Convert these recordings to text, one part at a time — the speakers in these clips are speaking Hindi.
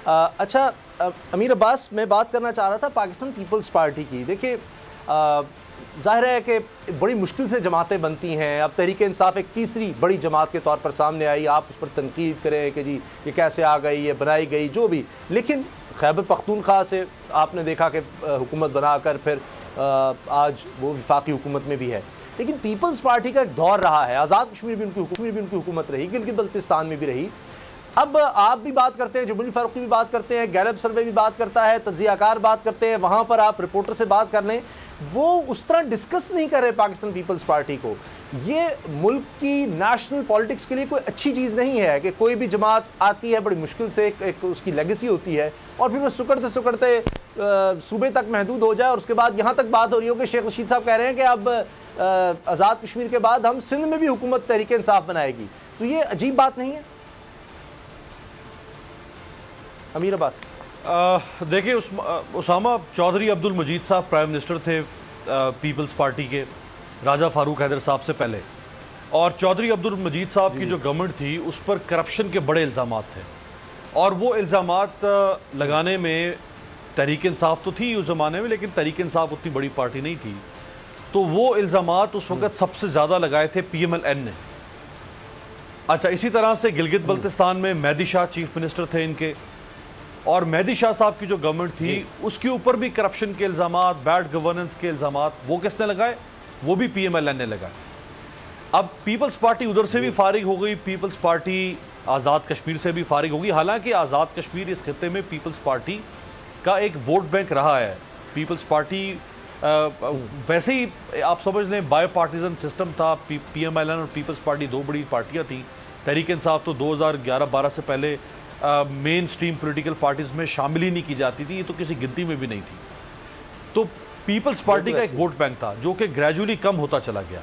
अच्छा अमीर अब्बास, मैं बात करना चाह रहा था पाकिस्तान पीपल्स पार्टी की। देखिए ज़ाहिर है कि बड़ी मुश्किल से जमातें बनती हैं। अब तहरीक इंसाफ एक तीसरी बड़ी जमात के तौर पर सामने आई। आप उस पर तनकीद करें कि जी ये कैसे आ गई, ये बनाई गई, जो भी, लेकिन खैबर पख्तूनख्वा से आपने देखा कि हुकूमत बनाकर फिर आज वो वफाकी हुकूमत में भी है। लेकिन पीपल्स पार्टी का एक दौर रहा है, आज़ाद कश्मीर भी उनकी हुकूमत रही, गिलगित बल्तिस्तान में भी रही। अब आप भी बात करते हैं, जुबली फारूकी भी बात करते हैं, गैलब सर्वे भी बात करता है, तज्ज़ियाकार बात करते हैं, वहाँ पर आप रिपोर्टर से बात कर लें, वो उस तरह डिस्कस नहीं कर रहे पाकिस्तान पीपल्स पार्टी को। ये मुल्क की नेशनल पॉलिटिक्स के लिए कोई अच्छी चीज़ नहीं है कि कोई भी जमात आती है, बड़ी मुश्किल से एक उसकी लेगेसी होती है, और फिर वो सुकड़ते सूबे तक महदूद हो जाए, और उसके बाद यहाँ तक बात हो रही हो कि शेख रशीद साहब कह रहे हैं कि अब आज़ाद कश्मीर के बाद हम सिंध में भी हुकूमत तहरीक इंसाफ बनाएगी। तो ये अजीब बात नहीं है अमीर अब्बास? देखिए, उसामा चौधरी अब्दुल मजीद साहब प्राइम मिनिस्टर थे पीपल्स पार्टी के राजा फारूक हैदर साहब से पहले, और चौधरी अब्दुल मजीद साहब की जो गवर्नमेंट थी उस पर करप्शन के बड़े इल्ज़ामात थे, और वो इल्ज़ामात लगाने में तहरीक इंसाफ तो थी उस ज़माने में, लेकिन तहरीक इंसाफ उतनी बड़ी पार्टी नहीं थी। तो वो इल्ज़ामात उस वक़्त सबसे ज़्यादा लगाए थे PMLN ने। अच्छा, इसी तरह से गिलगित बल्तिस्तान में मेहदी शाह चीफ मिनिस्टर थे इनके, और मेहदी शाह साहब की जो गवर्नमेंट थी उसके ऊपर भी करप्शन के इल्ज़ामात, बैड गवर्नेंस के इल्ज़ामात, वो किसने लगाए? वो भी PMLN ने लगाए। अब पीपल्स पार्टी उधर से भी फारिग हो गई, पीपल्स पार्टी आज़ाद कश्मीर से भी फारिग होगी। हालांकि आज़ाद कश्मीर इस खित्ते में पीपल्स पार्टी का एक वोट बैंक रहा है। पीपल्स पार्टी वैसे ही आप समझ लें बायो पार्टीजन सिस्टम था। PMLN और पीपल्स पार्टी दो बड़ी पार्टियाँ थीं। तहरीक इंसाफ तो 2011-12 से पहले मेन स्ट्रीम पॉलिटिकल पार्टीज में शामिल ही नहीं की जाती थी, ये तो किसी गिनती में भी नहीं थी। तो पीपल्स पार्टी का एक वोट बैंक था जो कि ग्रेजुअली कम होता चला गया।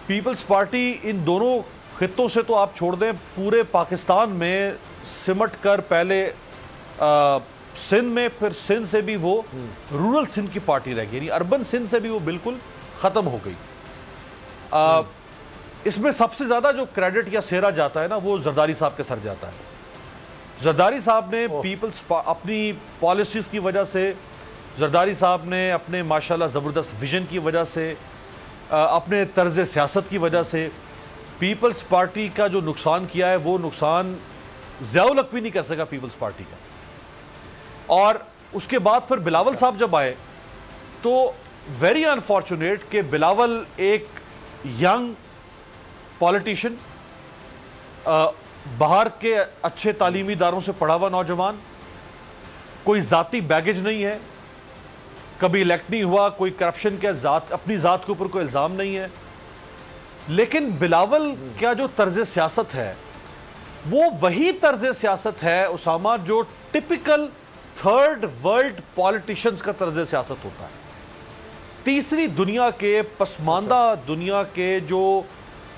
पीपल्स पार्टी इन दोनों खित्तों से तो आप छोड़ दें, पूरे पाकिस्तान में सिमट कर पहले सिंध में, फिर सिंध से भी वो रूरल सिंध की पार्टी रह गई, यानी अर्बन सिंध से भी वो बिल्कुल ख़त्म हो गई। इसमें सबसे ज़्यादा जो क्रेडिट या सेहरा जाता है ना, वो जरदारी साहब के सर जाता है। जरदारी साहब ने पीपल्स अपनी पॉलिसीज़ की वजह से, जरदारी साहब ने अपने माशाल्लाह ज़बरदस्त विजन की वजह से, अपने तर्ज सियासत की वजह से पीपल्स पार्टी का जो नुकसान किया है, वो नुकसान ज़ियाउल हक भी नहीं कर सका पीपल्स पार्टी का। और उसके बाद फिर बिलावल साहब जब आए तो वेरी अनफॉर्चुनेट कि बिलावल एक यंग पॉलिटिशियन, बाहर के अच्छे तालीमी इदारों से पढ़ा हुआ नौजवान, कोई ज़ाती बैगेज नहीं है, कभी इलेक्ट नहीं हुआ, कोई करप्शन के अपनी ज़ात के ऊपर कोई इल्ज़ाम नहीं है। लेकिन बिलावल का जो तर्ज सियासत है वो वही तर्ज सियासत है उसामा जो टिपिकल थर्ड वर्ल्ड पॉलिटिशियंस का तर्ज सियासत होता है। तीसरी दुनिया के, पसमानदा दुनिया के जो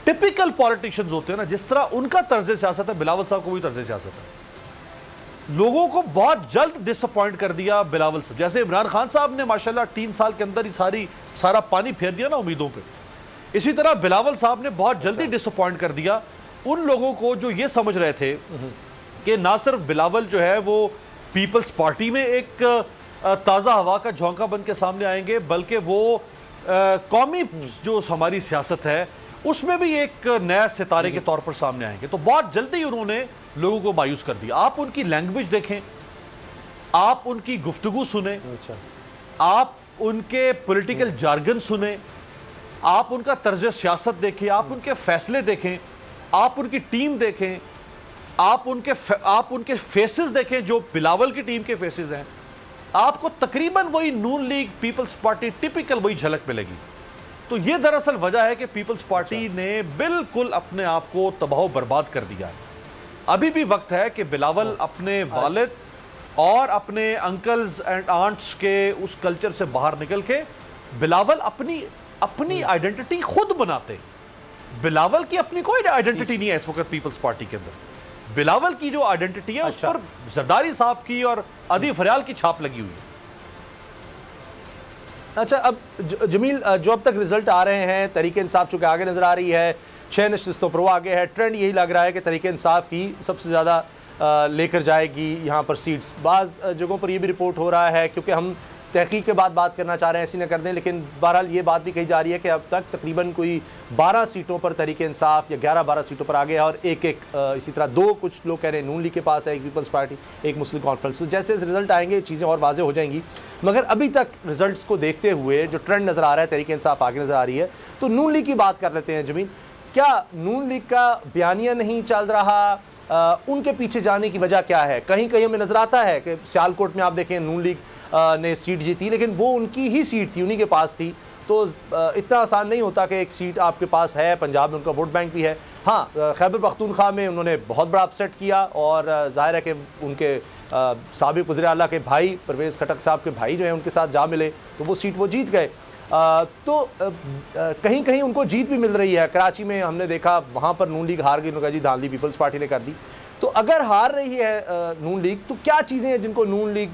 टिपिकल पॉलिटिशियंस होते हैं ना, जिस तरह उनका तर्ज सियासत है, बिलावल साहब को भी तर्ज सियासत है। लोगों को बहुत जल्द डिसअपॉइंट कर दिया बिलावल साहब। जैसे इमरान खान साहब ने माशाल्लाह 3 साल के अंदर ही सारा पानी फेर दिया ना उम्मीदों पे, इसी तरह बिलावल साहब ने बहुत जल्दी डिसअपॉइंट कर दिया उन लोगों को जो ये समझ रहे थे कि ना सिर्फ बिलावल जो है वो पीपल्स पार्टी में एक ताज़ा हवा का झोंका बन के सामने आएंगे, बल्कि वो कौमी जो हमारी सियासत है उसमें भी एक नया सितारे के तौर पर सामने आएंगे। तो बहुत जल्दी उन्होंने लोगों को मायूस कर दिया। आप उनकी लैंग्वेज देखें, आप उनकी गुफ्तगू सुने, आप उनके पॉलिटिकल जार्गन सुने, आप उनका तर्ज सियासत देखें, आप उनके फैसले देखें, आप उनकी टीम देखें, आप उनके फेसेस देखें जो बिलावल की टीम के फेसेस हैं, आपको तकरीबन वही नून लीग पीपल्स पार्टी टिपिकल वही झलक मिलेगी। तो ये दरअसल वजह है कि पीपल्स पार्टी ने बिल्कुल अपने आप को तबाह बर्बाद कर दिया है। अभी भी वक्त है कि बिलावल अपने वालिद और अपने अंकल्स एंड आंट्स के उस कल्चर से बाहर निकल के बिलावल अपनी आइडेंटिटी खुद बनाते। बिलावल की अपनी कोई आइडेंटिटी नहीं है इस वक्त पीपल्स पार्टी के अंदर। बिलावल की जो आइडेंटिटी है उस पर जरदारी साहब की और अदी फरियाल की छाप लगी हुई है। अच्छा, अब जमील, जो अब तक रिजल्ट आ रहे हैं, तहरीक इंसाफ चूँकि आगे नज़र आ रही है, 6 नशिस्तों पर वो आगे है, ट्रेंड यही लग रहा है कि तहरीक इंसाफ ही सबसे ज़्यादा लेकर जाएगी यहाँ पर सीट्स। बाज़ जगहों पर ये भी रिपोर्ट हो रहा है, क्योंकि हम तहकीक के बाद बात करना चाह रहे हैं, ऐसी न कर दें, लेकिन बहरहाल ये बात भी कही जा रही है कि अब तक तकरीबन कोई 12 सीटों पर तहरीक इंसाफ या 11-12 सीटों पर आ गया, और एक इसी तरह 2 कुछ लोग कह रहे हैं नून लीग के पास है, एक पीपल्स पार्टी, एक मुस्लिम कॉन्फ्रेंस। तो जैसे रिजल्ट आएंगे चीज़ें और वाज़ेह हो जाएंगी, मगर अभी तक रिजल्ट्स को देखते हुए जो ट्रेंड नज़र आ रहा है, तहरीक इंसाफ आगे नज़र आ रही है। तो नून लीग की बात कर लेते हैं। जमीन, क्या नून लीग का बयानिया नहीं चल रहा? उनके पीछे जाने की वजह क्या है? कहीं कहीं हमें नज़र आता है कि सियालकोट में आप देखें नून लीग ने सीट जीती, लेकिन वो उनकी ही सीट थी, उन्हीं के पास थी। तो इतना आसान नहीं होता कि एक सीट आपके पास है, पंजाब में उनका वोट बैंक भी है। हाँ, खैबर पख्तूनख्वा में उन्होंने बहुत बड़ा अपसेट किया, और जाहिर है कि उनके साबिक़ वज़ीर आला के भाई परवेज़ खटक साहब के भाई जो हैं उनके साथ जा मिले, तो वो सीट वो जीत गए। तो कहीं कहीं उनको जीत भी मिल रही है। कराची में हमने देखा, वहाँ पर नून लीग हार गई, उन्होंने कहा जी धांधली पीपल्स पार्टी ने कर दी। तो अगर हार रही है नून लीग, तो क्या चीज़ें हैं जिनको नून लीग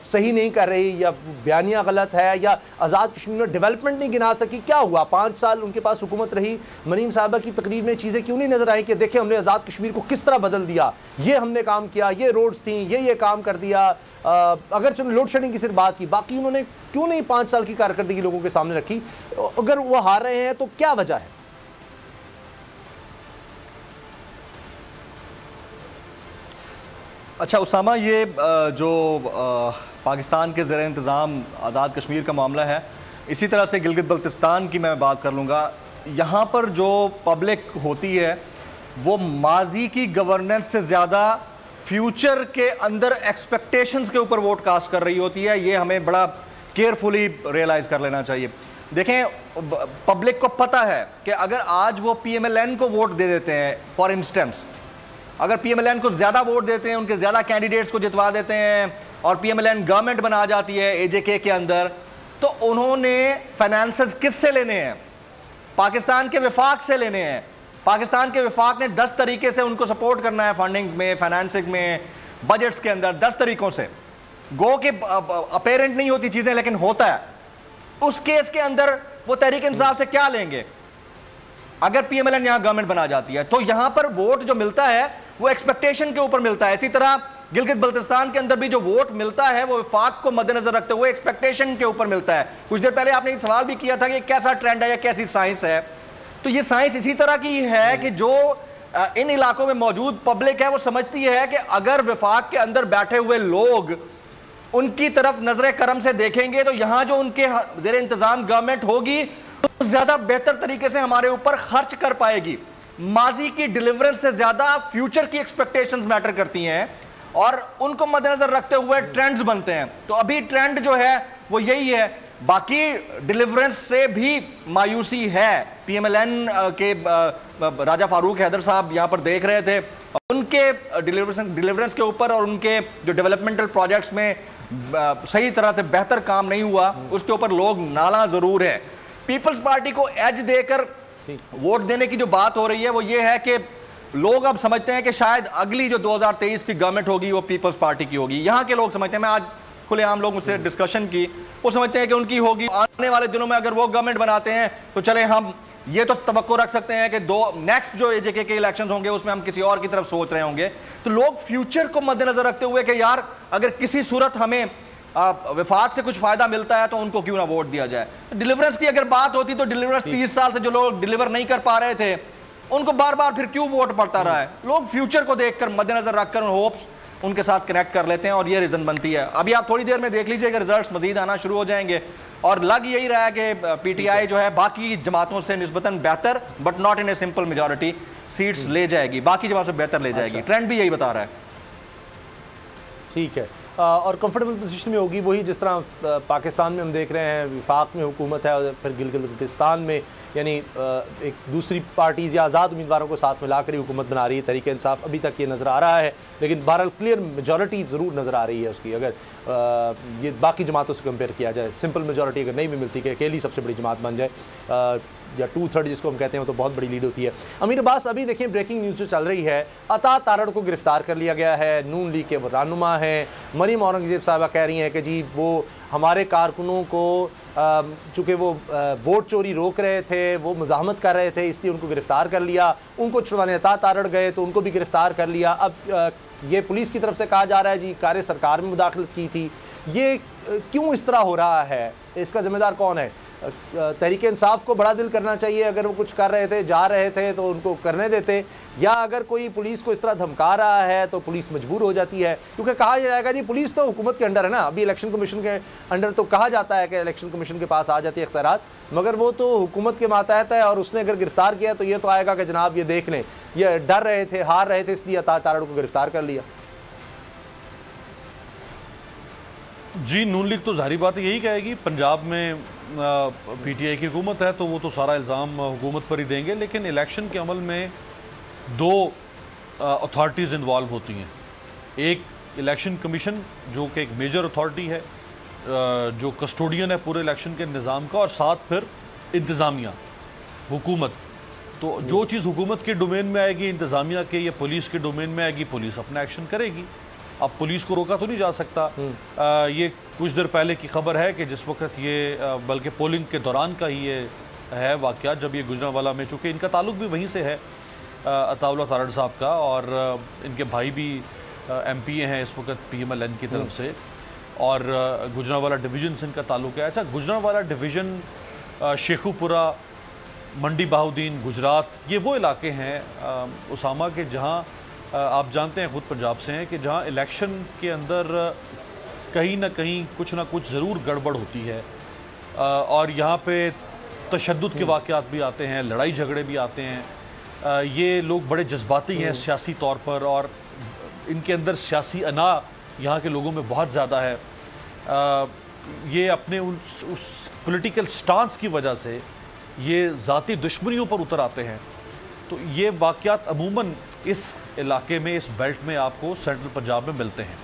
सही नहीं कर रही, या बयानिया गलत है, या आज़ाद कश्मीर में डेवलपमेंट नहीं गिना सकी? क्या हुआ? 5 साल उनके पास हुकूमत रही, मरीम साहबा की तकरीर में चीज़ें क्यों नहीं नज़र आई कि देखें हमने आज़ाद कश्मीर को किस तरह बदल दिया, ये हमने काम किया, ये रोड्स थी, ये काम कर दिया। अगर चलो लोड शेडिंग की सिर्फ बात की, बाकी उन्होंने क्यों नहीं 5 साल की कारकर्दगी लोगों के सामने रखी? अगर वो हार रहे हैं तो क्या वजह है? अच्छा उसामा, ये जो पाकिस्तान के ज़ेर इंतज़ाम आज़ाद कश्मीर का मामला है, इसी तरह से गिलगित बल्तिस्तान की मैं बात कर लूँगा। यहाँ पर जो पब्लिक होती है वो माजी की गवर्नेंस से ज़्यादा फ्यूचर के अंदर एक्सपेक्टेशंस के ऊपर वोट कास्ट कर रही होती है। ये हमें बड़ा केयरफुली रियलाइज़ कर लेना चाहिए। देखें, पब्लिक को पता है कि अगर आज वो PMLN को वोट दे देते हैं, फॉर इंस्टेंस अगर PMLN को ज़्यादा वोट देते हैं, उनके ज़्यादा कैंडिडेट्स को जितवा देते हैं, और PMLN गवर्नमेंट बना जाती है AJK के अंदर, तो उन्होंने फाइनेंसेस किससे लेने हैं? पाकिस्तान के विफाक से लेने हैं। पाकिस्तान के विफाक ने 10 तरीके से उनको सपोर्ट करना है, फंडिंग्स में, फाइनेंसिंग में, बजट्स के अंदर, 10 तरीकों से। गो के अपेरेंट नहीं होती चीज़ें, लेकिन होता है। उस केस के अंदर वो तहरीक इंसाफ से क्या लेंगे अगर PMLN यहां गवर्नमेंट बना जाती है? तो यहां पर वोट जो मिलता है वो एक्सपेक्टेशन के ऊपर मिलता है। इसी तरह गिलगित बल्तिस्तान के अंदर भी जो वोट मिलता है वो विफाक को मद्देनजर रखते हुए एक्सपेक्टेशन के ऊपर मिलता है। कुछ देर पहले आपने एक सवाल भी किया था कि कैसा ट्रेंड है या कैसी साइंस है, तो ये साइंस इसी तरह की है कि जो इन इलाकों में मौजूद पब्लिक है वो समझती है कि अगर विफाक के अंदर बैठे हुए लोग उनकी तरफ नजर करम से देखेंगे तो यहां जो उनके जेर इंतजाम गवर्नमेंट होगी तो ज्यादा बेहतर तरीके से हमारे ऊपर खर्च कर पाएगी। माजी की डिलीवरेंस से ज्यादा फ्यूचर की एक्सपेक्टेशंस मैटर करती हैं, और उनको मद्देनजर रखते हुए ट्रेंड्स बनते हैं। तो अभी ट्रेंड जो है वो यही है। बाकी डिलीवरेंस से भी मायूसी है। PMLN के राजा फारूक हैदर साहब यहाँ पर देख रहे थे, उनके डिलीवरेंस के ऊपर और उनके जो डेवलपमेंटल प्रोजेक्ट्स में सही तरह से बेहतर काम नहीं हुआ, उसके ऊपर लोग नाला जरूर है। पीपल्स पार्टी को एज देकर वोट देने की जो बात हो रही है वो ये है कि लोग अब समझते हैं कि शायद अगली जो 2023 की गवर्नमेंट होगी वो पीपल्स पार्टी की होगी। यहाँ के लोग समझते हैं, मैं आज खुलेआम लोग मुझसे डिस्कशन की, वो समझते हैं कि उनकी होगी। आने वाले दिनों में अगर वो गवर्नमेंट बनाते हैं तो चले हम ये तो तवक्को रख सकते हैं कि नेक्स्ट जो AJK के इलेक्शंस होंगे उसमें हम किसी और की तरफ सोच रहे होंगे। तो लोग फ्यूचर को मद्देनजर रखते हुए कि यार अगर किसी सूरत हमें विफाक से कुछ फायदा मिलता है तो उनको क्यों ना वोट दिया जाए। डिलीवरेंस की अगर बात होती तो डिलीवरेंस 30 साल से जो लोग डिलीवर नहीं कर पा रहे थे उनको बार बार फिर क्यों वोट पड़ता रहा है। लोग फ्यूचर को देखकर मद्देनजर रखकर होप्स उनके साथ कनेक्ट कर लेते हैं और ये रीजन बनती है। अभी आप थोड़ी देर में देख लीजिएगा रिजल्ट्स मजीद आना शुरू हो जाएंगे, और लग यही रहा है कि PTI जो है बाकी जमातों से निस्बतन बेहतर, but not in a simple majority, seats ले जाएगी, बाकी जमात से बेहतर ले जाएगी। ट्रेंड भी यही बता रहा है। ठीक है, और कंफर्टेबल पोजीशन में होगी वही जिस तरह पाकिस्तान में हम देख रहे हैं विफाक में हुकूमत है, और फिर गिलगित बल्तिस्तान में यानी एक दूसरी पार्टीज़ या आज़ाद उम्मीदवारों को साथ मिलाकर ही हुकूमत बना रही है तहरीक इंसाफ। अभी तक ये नज़र आ रहा है, लेकिन बहरहाल क्लियर मेजॉरिटी ज़रूर नज़र आ रही है उसकी। अगर ये बाकी जमातों से कंपेयर किया जाए, सिंपल मेजॉरिटी अगर नहीं भी मिलती कि अकेली सबसे बड़ी जमात बन जाए, या 2/3 जिसको हम कहते हैं, तो बहुत बड़ी लीड होती है। अमीर अब्बास, अभी देखिए ब्रेकिंग न्यूज़ जो चल रही है, अता तारड़ को गिरफ्तार कर लिया गया है, नून लीग के वो रहनुमा हैं। मरीम औरंगज़ेब साहिबा कह रही हैं कि जी वो हमारे कारकुनों को चूँकि वो वोट चोरी रोक रहे थे, वो मुज़ाहमत कर रहे थे, इसलिए उनको गिरफ़्तार कर लिया। उनको छुड़वाने अता तारड़ गए तो उनको भी गिरफ़्तार कर लिया। अब ये पुलिस की तरफ से कहा जा रहा है जी कार्य सरकार में मुदाखलत की थी। ये क्यों इस तरह हो रहा है, इसका ज़िम्मेदार कौन है? तहरीक इंसाफ को बड़ा दिल करना चाहिए, अगर वो कुछ कर रहे थे, जा रहे थे तो उनको करने देते, या अगर कोई पुलिस को इस तरह धमका रहा है तो पुलिस मजबूर हो जाती है। क्योंकि कहा जाएगा जी पुलिस तो हुकूमत के अंडर है ना, अभी इलेक्शन कमीशन के अंडर तो कहा जाता है कि इलेक्शन कमीशन के पास आ जाती है इख्तियारात, मगर वो तो हुकूमत के मातहत है। और उसने अगर गिरफ्तार किया तो ये तो आएगा कि जनाब ये देख लें, ये डर रहे थे, हार रहे थे, इसलिए अता तारड़ को गिरफ्तार कर लिया। जी, नून लीग तो जाहिर बात यही कहेगी, पंजाब में पीटीआई की हुकूमत है तो वो तो सारा इल्ज़ाम हुकूमत पर ही देंगे। लेकिन इलेक्शन के अमल में दो अथॉरिटीज़ इन्वॉल्व होती हैं। एक इलेक्शन कमीशन जो कि एक मेजर अथॉरिटी है, जो कस्टोडियन है पूरे इलेक्शन के निज़ाम का, और साथ फिर इंतज़ामिया, हुकूमत। तो जो चीज़ हुकूमत के डोमेन में आएगी, इंतज़ामिया के या पुलिस के डोमेन में आएगी, पुलिस अपना एक्शन करेगी। अब पुलिस को रोका तो नहीं जा सकता। ये कुछ देर पहले की खबर है कि जिस वक्त ये बल्कि पोलिंग के दौरान का ही ये है वाक़या, जब ये गुजरांवाला में, चूँकि इनका ताल्लुक भी वहीं से है अताउल्लाह तारड़ साहब का, और इनके भाई भी MP हैं इस वक्त PMLN की तरफ से, और गुजरांवाला डिवीज़न से इनका ताल्लुक है। अच्छा, गुजरांवाला डिवीज़न, शेखुपुरा, मंडी बहाउद्दीन, गुजरात, ये वो इलाके हैं उसामा के जहाँ आप जानते हैं, ख़ुद पंजाब से हैं, कि जहाँ इलेक्शन के अंदर कहीं ना कहीं कुछ ना कुछ ज़रूर गड़बड़ होती है, और यहाँ पे तशद्दुद के वाक़यात भी आते हैं, लड़ाई झगड़े भी आते हैं। ये लोग बड़े जज्बाती हैं सियासी तौर पर, और इनके अंदर सियासी अना यहाँ के लोगों में बहुत ज़्यादा है। ये अपने उस पॉलिटिकल स्टांस की वजह से ये ज़ाती दुश्मनियों पर उतर आते हैं। तो ये वाक़यात अमूमन इस इलाके में, इस बेल्ट में आपको सेंट्रल पंजाब में मिलते हैं।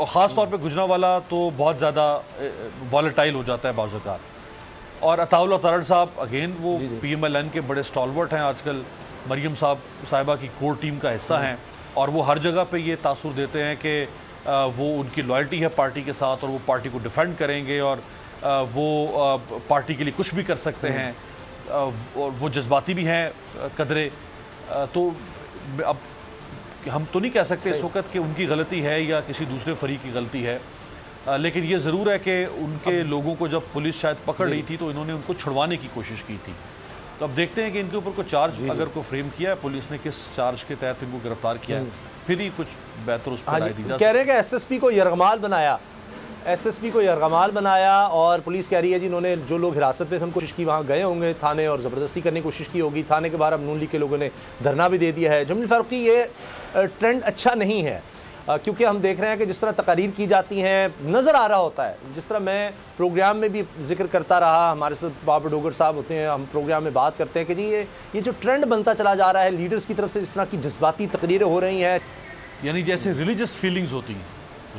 ख़ास तौर पे गुजरांवाला तो बहुत ज़्यादा वॉलेटाइल हो जाता है बाज़-औक़ात। और अताउल्लाह तारड़ साहब अगेन वो PMLN के बड़े स्टॉलवर्ट हैं आजकल, मरीम साहिबा की कोर टीम का हिस्सा हैं, और वो हर जगह पे ये तासुर देते हैं कि वो उनकी लॉयल्टी है पार्टी के साथ, और वो पार्टी को डिफेंड करेंगे, और वो पार्टी के लिए कुछ भी कर सकते हैं, और वो जज्बाती भी हैं कदरे। तो अब हम तो नहीं कह सकते इस वक्त कि उनकी गलती है या किसी दूसरे फरीक की गलती है, लेकिन ये ज़रूर है कि उनके लोगों को जब पुलिस शायद पकड़ रही थी तो इन्होंने उनको छुड़वाने की कोशिश की थी। तो अब देखते हैं कि इनके ऊपर कोई चार्ज अगर कोई फ्रेम किया है पुलिस ने, किस चार्ज के तहत इनको गिरफ्तार किया है, फिर ही कुछ बेहतर उस पर राय दी जा। कह रहे हैं कि SSP को यरगमाल बनाया, SSP को यरगमाल बनाया, और पुलिस कह रही है जी इन्होंने जो लोग हिरासत में थे कोशिश की, वहाँ गए होंगे थाने और ज़बरदस्ती करने की कोशिश की होगी। थाने के बाहर अब नून लीग के लोगों ने धरना भी दे दिया है। जमील फारूकी, ये ट्रेंड अच्छा नहीं है, क्योंकि हम देख रहे हैं कि जिस तरह तकारीर की जाती हैं, नज़र आ रहा होता है, जिस तरह मैं प्रोग्राम में भी जिक्र करता रहा, हमारे साथ बाबर डोगर साहब होते हैं, हम प्रोग्राम में बात करते हैं कि जी ये जो ट्रेंड बनता चला जा रहा है लीडर्स की तरफ से, जिस तरह की जज्बाती तकरीरें हो रही हैं, यानी जैसे रिलीजियस फीलिंग्स होती हैं,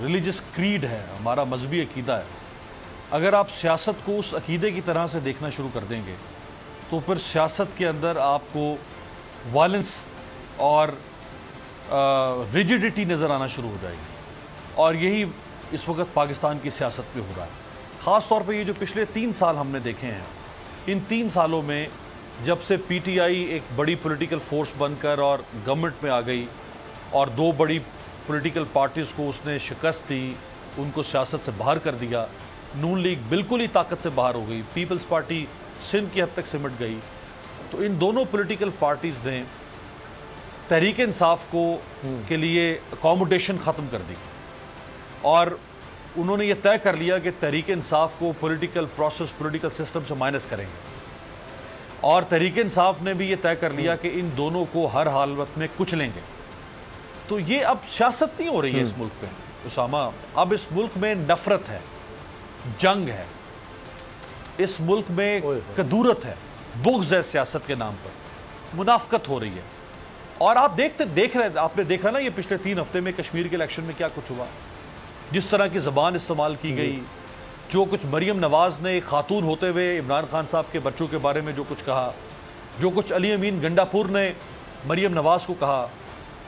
रिलीजियस क्रीड है, हमारा मजहबी अकीदा है। अगर आप सियासत को उस अकीदे की तरह से देखना शुरू कर देंगे तो फिर सियासत के अंदर आपको वायलेंस और रिजिडिटी नज़र आना शुरू हो जाएगी, और यही इस वक्त पाकिस्तान की सियासत पे हो रहा है। ख़ास तौर पे ये जो पिछले 3 साल हमने देखे हैं, इन 3 सालों में जब से PTI एक बड़ी पॉलिटिकल फोर्स बनकर और गवर्नमेंट में आ गई, और 2 बड़ी पॉलिटिकल पार्टीज़ को उसने शिकस्त दी, उनको सियासत से बाहर कर दिया, नून लीग बिल्कुल ही ताकत से बाहर हो गई, पीपल्स पार्टी सिंध की हद तक सिमट गई। तो इन दोनों पॉलिटिकल पार्टीज़ ने तहरीक इंसाफ को के लिए अकोमोडेशन ख़त्म कर दी, और उन्होंने ये तय कर लिया कि तहरीक इंसाफ को पॉलिटिकल प्रोसेस, पॉलिटिकल सिस्टम से माइनस करेंगे। और तहरीक इंसाफ ने भी ये तय कर लिया कि इन दोनों को हर हालत में कुचलेंगे। तो ये अब सियासत नहीं हो रही है इस मुल्क पे उसामा, अब इस मुल्क में नफरत है, जंग है, इस मुल्क में कदूरत है, बुग़्ज़ है, सियासत के नाम पर मुनाफ़कत हो रही है। और आप देख रहे, आपने देखा ना ये पिछले 3 हफ्ते में कश्मीर के इलेक्शन में क्या कुछ हुआ, जिस तरह की ज़बान इस्तेमाल की गई, जो कुछ मरीम नवाज़ ने एक खातून होते हुए इमरान खान साहब के बच्चों के बारे में जो कुछ कहा, जो कुछ अली अमीन गंडापुर ने मरीम नवाज़ को कहा,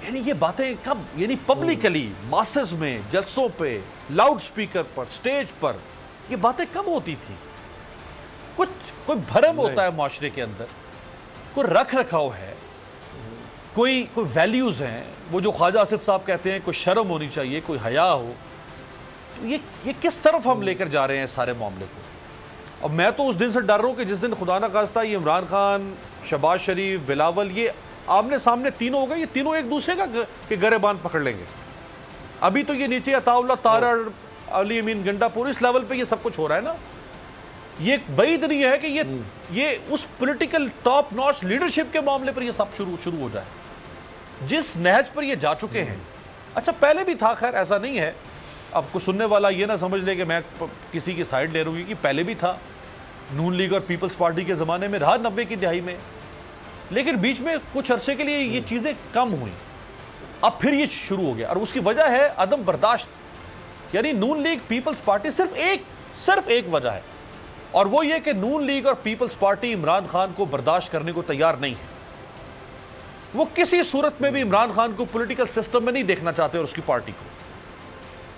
यानी ये बातें कब, यानी पब्लिकली मासेस में, जलसों पे, लाउड स्पीकर पर, स्टेज पर ये बातें कब होती थी? कुछ कोई भरम होता है माशरे के अंदर, कोई रख रखाव है, कोई वैल्यूज़ हैं, वो जो ख्वाजा आसिफ साहब कहते हैं कोई शर्म होनी चाहिए, कोई हया हो। तो ये किस तरफ हम लेकर जा रहे हैं सारे मामले को? अब मैं तो उस दिन से डर रहा हूँ कि जिस दिन खुदा न खास्ता ये इमरान खान, शहबाज शरीफ, बिलावल ये आमने सामने तीनों हो गए, ये तीनों एक दूसरे का के गरेबान पकड़ लेंगे। अभी तो ये नीचे अताउल्लाह तारड़, अली अमीन गंडापुर, इस लेवल पे ये सब कुछ हो रहा है ना। ये बैद नहीं है कि ये उस पॉलिटिकल टॉप नॉच लीडरशिप के मामले पर ये सब शुरू हो जाए जिस नहज पर ये जा चुके हैं। अच्छा पहले भी था, खैर ऐसा नहीं है, अब कुछ सुनने वाला ये ना समझ ले कि मैं किसी की साइड ले रहा हूँ, कि पहले भी था, नून लीग और पीपल्स पार्टी के ज़माने में रहा 90 की दहाई में, लेकिन बीच में कुछ अरसे के लिए ये चीज़ें कम हुई, अब फिर ये शुरू हो गया। और उसकी वजह है अदम बर्दाश्त, यानी नून लीग पीपल्स पार्टी सिर्फ एक वजह है, और वो ये कि नून लीग और पीपल्स पार्टी इमरान खान को बर्दाश्त करने को तैयार नहीं है। वो किसी सूरत में भी इमरान खान को पॉलिटिकल सिस्टम में नहीं देखना चाहते और उसकी पार्टी को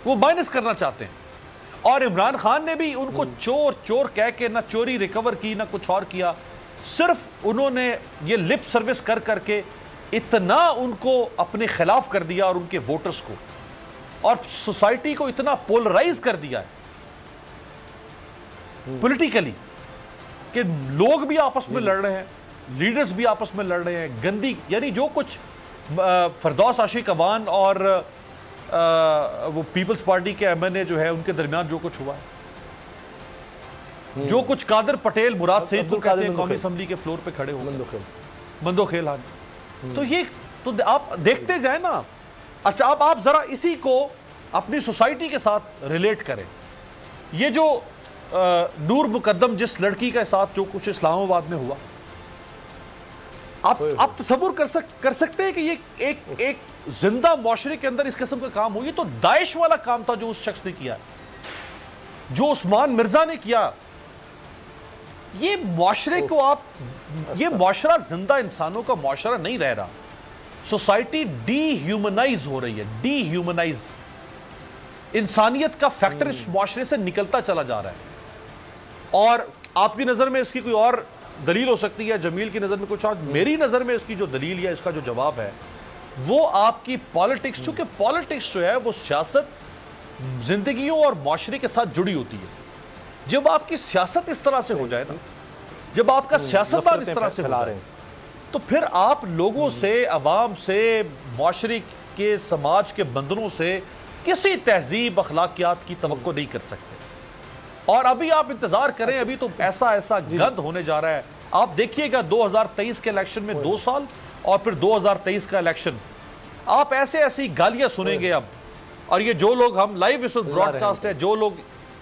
वो माइनस करना चाहते हैं। और इमरान खान ने भी उनको चोर कह के ना चोरी रिकवर की ना कुछ और किया, सिर्फ उन्होंने ये लिप सर्विस कर करके इतना उनको अपने खिलाफ कर दिया और उनके वोटर्स को और सोसाइटी को इतना पोलराइज कर दिया है पॉलिटिकली कि लोग भी आपस में लड़ रहे हैं, लीडर्स भी आपस में लड़ रहे हैं। गंदी, यानी जो कुछ फरदौस आशिक अवान और वो पीपल्स पार्टी के एमएनए जो है उनके दरमियान जो कुछ हुआ है, जो कुछ कादर पटेल, मुराद सईद को कहते हैं, कौमी असेंबली के फ्लोर पे खड़े हो मंदोखेल, हाँ, तो ये तो आप देखते जाए ना। अच्छा अब आप जरा इसी को अपनी सोसाइटी के साथ रिलेट करें। ये जो नूर मुकद्दम जिस लड़की के साथ जो कुछ इस्लामाबाद में हुआ, आप तसव्वुर कर सकते हैं कि ये एक जिंदा मुआशरे के अंदर इस किस्म का काम हो। ये तो दाइश वाला काम था जो उस शख्स ने किया, जो उस्मान मिर्जा ने किया। ये मुआशरे को आप, ये मुआशरा जिंदा इंसानों का मुआशरा नहीं रह रहा। सोसाइटी डीह्यूमनाइज हो रही है, डीह्यूमनाइज। इंसानियत का फैक्टर इस मुआशरे से निकलता चला जा रहा है। और आपकी नजर में इसकी कोई और दलील हो सकती है, जमील की नजर में कुछ और, मेरी नजर में इसकी जो दलील या इसका जो जवाब है वो आपकी पॉलिटिक्स, चूंकि पॉलिटिक्स जो है वो सियासत जिंदगियों और मुआशरे के साथ जुड़ी होती है। जब आपकी सियासत इस तरह से हो जाए ना, जब आपका सियासतदान इस तरह से हो जाए, तो फिर आप लोगों से, अवाम से, मुआशरे के, समाज के बंदरों से किसी तहजीब अखलाकियात की तवक्को नहीं कर सकते। और अभी आप इंतजार करें, अभी तो ऐसा गंद होने जा रहा है। आप देखिएगा 2023 के इलेक्शन में 2 साल और फिर 2023 का इलेक्शन, आप ऐसी गालियां सुनेंगे अब। और ये जो लोग, हम लाइव इस ब्रॉडकास्ट है, जो लोग,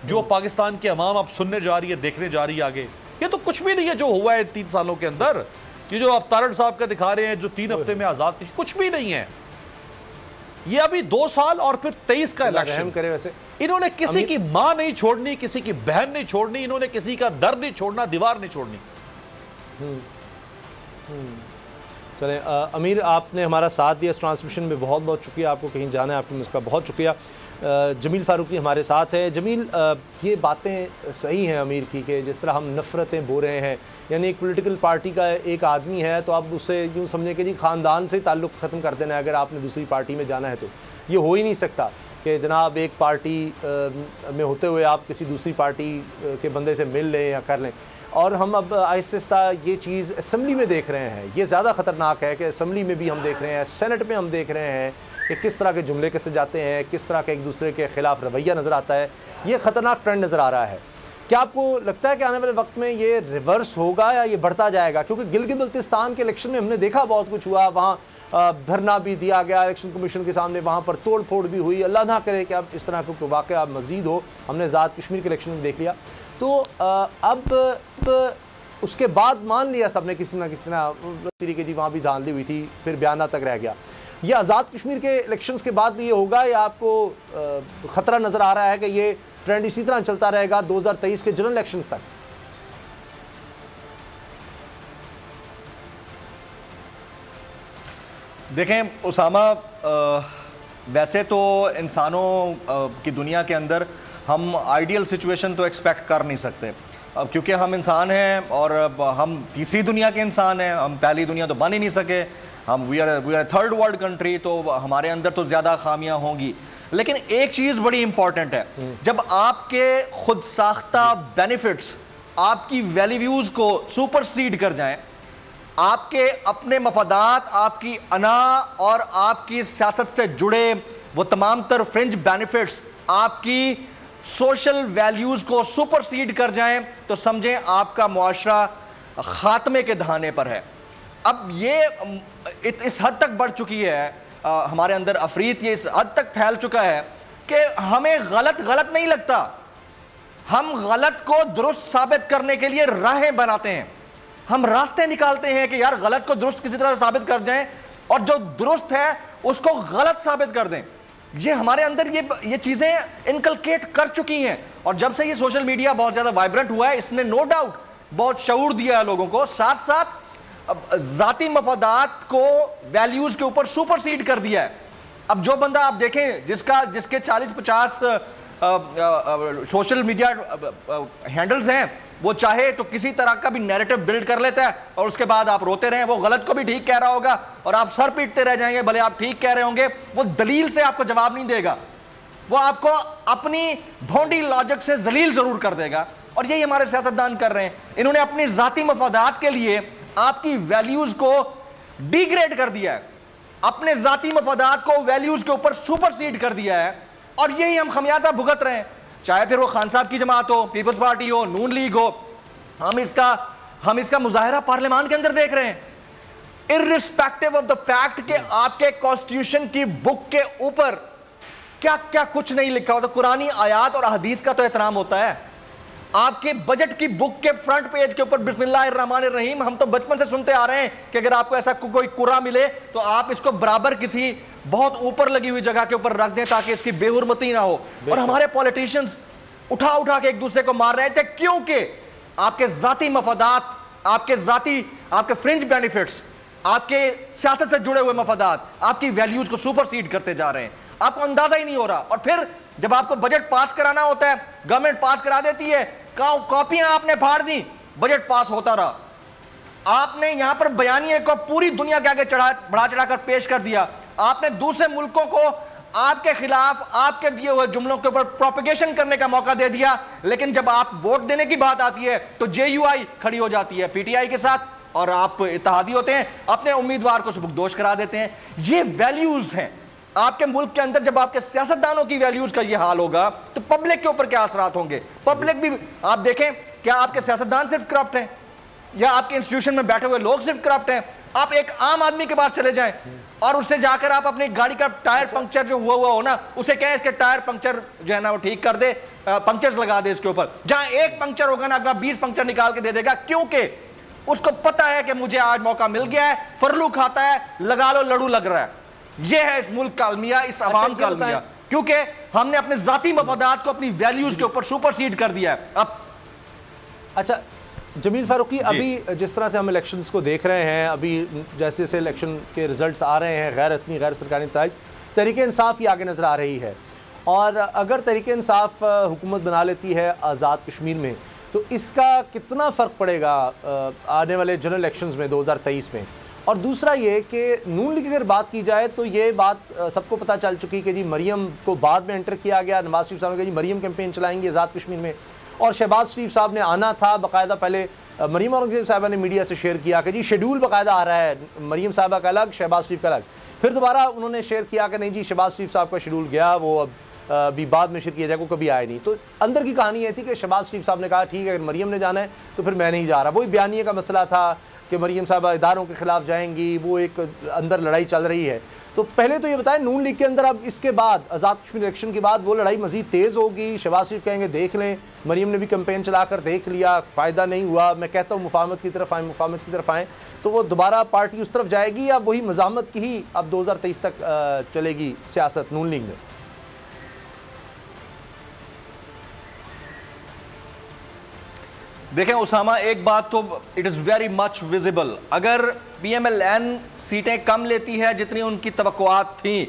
जो पाकिस्तान की अवाम अब सुनने जा रही है, देखने जा रही है आगे, ये तो कुछ भी नहीं है जो हुआ है 3 सालों के अंदर। ये जो आप तारड़ साहब का दिखा रहे हैं, जो 3 हफ्ते में आजाद, कुछ भी नहीं है। ये अभी 2 साल और फिर 23 का इलेक्शन करे। वैसे इन्होंने किसी की मां नहीं छोड़नी, किसी की बहन नहीं छोड़नी, इन्होंने किसी का दर नहीं छोड़ना, दीवार नहीं छोड़नी। चलें अमीर, आपने हमारा साथ दिया इस ट्रांसमिशन में, बहुत बहुत शुक्रिया। आपको कहीं जाना है, आपको उसका बहुत शुक्रिया। जमील फारूकी हमारे साथ है। जमील, ये बातें सही हैं अमीर की कि जिस तरह हम नफ़रतें बो रहे हैं, यानी एक पॉलिटिकल पार्टी का एक आदमी है तो आप उससे यूँ समझें कि जी ख़ानदान से ताल्लुक़ ख़त्म कर देना है अगर आपने दूसरी पार्टी में जाना है। तो ये हो ही नहीं सकता कि जनाब एक पार्टी में होते हुए आप किसी दूसरी पार्टी के बंदे से मिल लें या कर लें। और हम अब आहिस्ता ये चीज़ असम्बली में देख रहे हैं, ये ज़्यादा ख़तरनाक है कि असम्बली में भी हम देख रहे हैं, सेनेट में हम देख रहे हैं कि किस तरह के जुमले कैसे जाते हैं, किस तरह का एक दूसरे के ख़िलाफ़ रवैया नज़र आता है। ये ख़तरनाक ट्रेंड नज़र आ रहा है। क्या आपको लगता है कि आने वाले वक्त में ये रिवर्स होगा या ये बढ़ता जाएगा? क्योंकि गिलगित बल्तिस्तान के इलेक्शन में हमने देखा बहुत कुछ हुआ, वहाँ धरना भी दिया गया इलेक्शन कमीशन के सामने, वहाँ पर तोड़ फोड़ भी हुई। अल्लाह ना करे कि अब इस तरह का वाक़या मज़ीद हो। हमने आज़ाद कश्मीर के इलेक्शन में देख लिया। तो अब उसके बाद मान लिया सबने किसी ना तरीके जी वहाँ भी धांधली हुई थी, फिर बयाना तक रह गया। ये आज़ाद कश्मीर के इलेक्शंस के बाद भी ये होगा या आपको ख़तरा नज़र आ रहा है कि ये ट्रेंड इसी तरह चलता रहेगा 2023 के जनरल इलेक्शंस तक? देखें उसामा, वैसे तो इंसानों की दुनिया के अंदर हम आइडियल सिचुएशन तो एक्सपेक्ट कर नहीं सकते, क्योंकि हम इंसान हैं और हम तीसरी दुनिया के इंसान हैं, हम पहली दुनिया तो बन ही नहीं सके। हम we are third world country, तो हमारे अंदर तो ज़्यादा खामियां होंगी। लेकिन एक चीज़ बड़ी इंपॉर्टेंट है, जब आपके खुद साख्ता बेनिफिट्स आपकी वैल्यूज़ को सुपरसीड कर जाएं, आपके अपने मफादात, आपकी अना और आपकी सियासत से जुड़े वो तमाम तर फ्रिंज बेनिफिट्स आपकी सोशल वैल्यूज़ को सुपरसीड कर जाएं, तो समझें आपका मुआशरा खात्मे के दहाने पर है। अब ये इस हद तक बढ़ चुकी है हमारे अंदर अफरीत, ये इस हद तक फैल चुका है कि हमें गलत नहीं लगता, हम गलत को दुरुस्त साबित करने के लिए राहें बनाते हैं, हम रास्ते निकालते हैं कि यार गलत को दुरुस्त किसी तरह साबित कर जाएं और जो दुरुस्त है उसको गलत साबित कर दें। ये हमारे अंदर ये चीजें इनकलकेट कर चुकी हैं, और जब से ये सोशल मीडिया बहुत ज्यादा वाइब्रेंट हुआ है, इसने नो डाउट बहुत शऊर दिया है लोगों को, साथ साथ जाती मफादात को वैल्यूज के ऊपर सुपरसीड कर दिया है। अब जो बंदा आप देखें जिसके 40-50 सोशल मीडिया हैंडल्स हैं, वो चाहे तो किसी तरह का भी नैरेटिव बिल्ड कर लेता है और उसके बाद आप रोते रहें, वो गलत को भी ठीक कह रहा होगा और आप सर पीटते रह जाएंगे, भले आप ठीक कह रहे होंगे, वो दलील से आपको जवाब नहीं देगा, वो आपको अपनी भोंडी लॉजिक से जलील जरूर कर देगा। और यही हमारे सियासतदान कर रहे हैं, इन्होंने अपनी जाती मफादात के लिए आपकी वैल्यूज को डिग्रेड कर दिया है, अपने जाती मफादात को वैल्यूज के ऊपर सुपरसीड कर दिया है, और यही हम खमियाजा भुगत रहे हैं, चाहे फिर वो खान साहब की जमात हो, पीपल्स पार्टी हो, नून लीग हो। हम इसका मुजाहिरा पार्लियामान के अंदर देख रहे हैं, इर्रिस्पेक्टिव ऑफ द फैक्ट कि आपके कॉन्स्टिट्यूशन की बुक के ऊपर क्या क्या कुछ नहीं लिखा होता। कुरानी आयात और हदीस का तो एहतराम होता है, आपके बजट की बुक के फ्रंट पेज के ऊपर बिस्मिल्लाहिर्रहमानिर्रहीम। हम तो बचपन से सुनते आ रहे हैं कि अगर आपको ऐसा कोई कुरा मिले तो आप इसको बराबर किसी बहुत ऊपर लगी हुई जगह के ऊपर रख दें ताकि इसकी बेहुरमती ना हो। और हमारे पॉलिटिशियंस उठा के एक दूसरे को मार रहे थे, क्योंकि आपके जाती मफादात, आपके फ्रिंज बेनिफिट्स, आपके सियासत से जुड़े हुए मफादात आपकी वैल्यूज को सुपरसीड करते जा रहे हैं, आपको अंदाजा ही नहीं हो रहा। और फिर जब आपको बजट पास कराना होता है, गवर्नमेंट पास करा देती है, कॉपियां आपने फाड़ दी, बजट पास होता रहा। आपने यहां पर बयानिए को पूरी दुनिया के आगे बढ़ा चढ़ाकर पेश कर दिया। आपने दूसरे मुल्कों को आपके खिलाफ, आपके दिए हुए जुमलों के ऊपर प्रोपेगेशन करने का मौका दे दिया। लेकिन जब आप वोट देने की बात आती है तो जेयूआई खड़ी हो जाती है पीटीआई के साथ, और आप इत्तेहादी होते हैं, अपने उम्मीदवार को सुबुकदोश करा देते हैं। ये वैल्यूज हैं आपके मुल्क के अंदर। जब आपके सियासतदानों की वैल्यूज का ये हाल होगा तो पब्लिक के ऊपर क्या असरात होंगे। पब्लिक भी आप देखें, क्या आपके सियासतदान सिर्फ करप्ट हैं या आपके इंस्टीट्यूशन में बैठे हुए लोग सिर्फ करप्ट हैं? आप एक आम आदमी के पास चले जाएं और उससे जाकर आप अपनी गाड़ी का टायर पंक्चर जो हुआ हो ना, उसे कहें इसके टायर पंक्चर जो है ना वो ठीक कर दे, पंक्चर लगा दे इसके ऊपर। जहां एक पंक्चर होगा ना, अगला 20 पंक्चर निकाल के दे देगा, क्योंकि उसको पता है कि मुझे आज मौका मिल गया है। फरलू खाता है, लगा लो लड़ू लग रहा है। यह है इस मुल्क का अलमिया, इस अवाम का अलमिया, क्योंकि हमने अपने जाती मफादात को अपनी वैल्यूज के ऊपर सुपरसीड कर दिया है। अब अच्छा जमील फारूकी, अभी जिस तरह से हम इलेक्शंस को देख रहे हैं, अभी जैसे जैसे इलेक्शन के रिजल्ट्स आ रहे हैं, गैर सरकारी नताइज, तहरीक इंसाफ ही आगे नज़र आ रही है। और अगर तहरीक इंसाफ हुकूमत बना लेती है आज़ाद कश्मीर में, तो इसका कितना फ़र्क पड़ेगा आने वाले जनरल इलेक्शंस में 2023 में? और दूसरा ये कि नून लीग की अगर बात की जाए तो ये बात सबको पता चल चुकी कि जी मरीम को बाद में एंटर किया गया। नवाज शरीफ साहब ने कहा जी मरीम कैंपेन चलाएंगे आज़ाद कश्मीर में, और शहबाज शरीफ साहब ने आना था बाकायदा। पहले मरीम औरंगज़ेब साहबा ने मीडिया से शेयर किया कि जी शेड्यूल बाकायदा आ रहा है, मरीम साहबा का अलग, शहबाज शरीफ का अलग। फिर दोबारा उन्होंने शेयर किया कि नहीं जी शहबाज शरीफ साहब का शेड्यूल गया, वो अब अभी बाद में शेयर किया जाएगा, कभी आए नहीं। तो अंदर की कहानी ये थी कि शहबाज शरीफ साहब ने कहा ठीक है अगर मरीम ने जाना है तो फिर मैं नहीं जा रहा। वही बयानिए का मसला था कि मरीम साहबा इदारों के खिलाफ जाएंगी, वो एक अंदर लड़ाई चल रही है। तो पहले तो ये बताएं नून लीग के अंदर अब इसके बाद आज़ाद कश्मीर इलेक्शन के बाद वो लड़ाई मजीद तेज़ होगी? शहबाज शरीफ कहेंगे देख लें, मरीम ने भी कैंपेन चलाकर देख लिया, फ़ायदा नहीं हुआ, मैं कहता हूँ मुफाहमत की तरफ आएँ, तो वो दोबारा पार्टी उस तरफ जाएगी या वही मज़ाहमत की ही अब 2023 तक चलेगी सियासत नून लीग में? देखें उसामा, एक बात तो it is very much visible, अगर PMLN सीटें कम लेती है जितनी उनकी तवक्कुआत थी,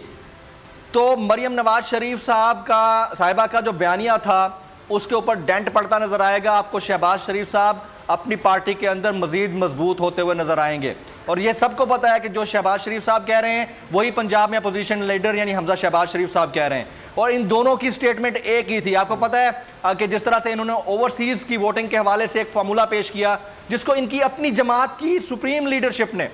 तो मरियम नवाज शरीफ साहिबा का जो बयानिया था उसके ऊपर डेंट पड़ता नजर आएगा। आपको शहबाज शरीफ साहब अपनी पार्टी के अंदर मजीद मजबूत होते हुए नजर आएंगे। और ये सबको पता है कि जो शहबाज शरीफ साहब कह रहे हैं वही पंजाब में अपोजिशन लीडर यानी हमजा शहबाज शरीफ साहब कह रहे हैं, और इन दोनों की स्टेटमेंट एक ही थी। आपको पता है कि जिस तरह से इन्होंने ओवरसीज की वोटिंग के हवाले से एक फार्मूला पेश किया, जिसको इनकी अपनी जमात की सुप्रीम लीडरशिप ने,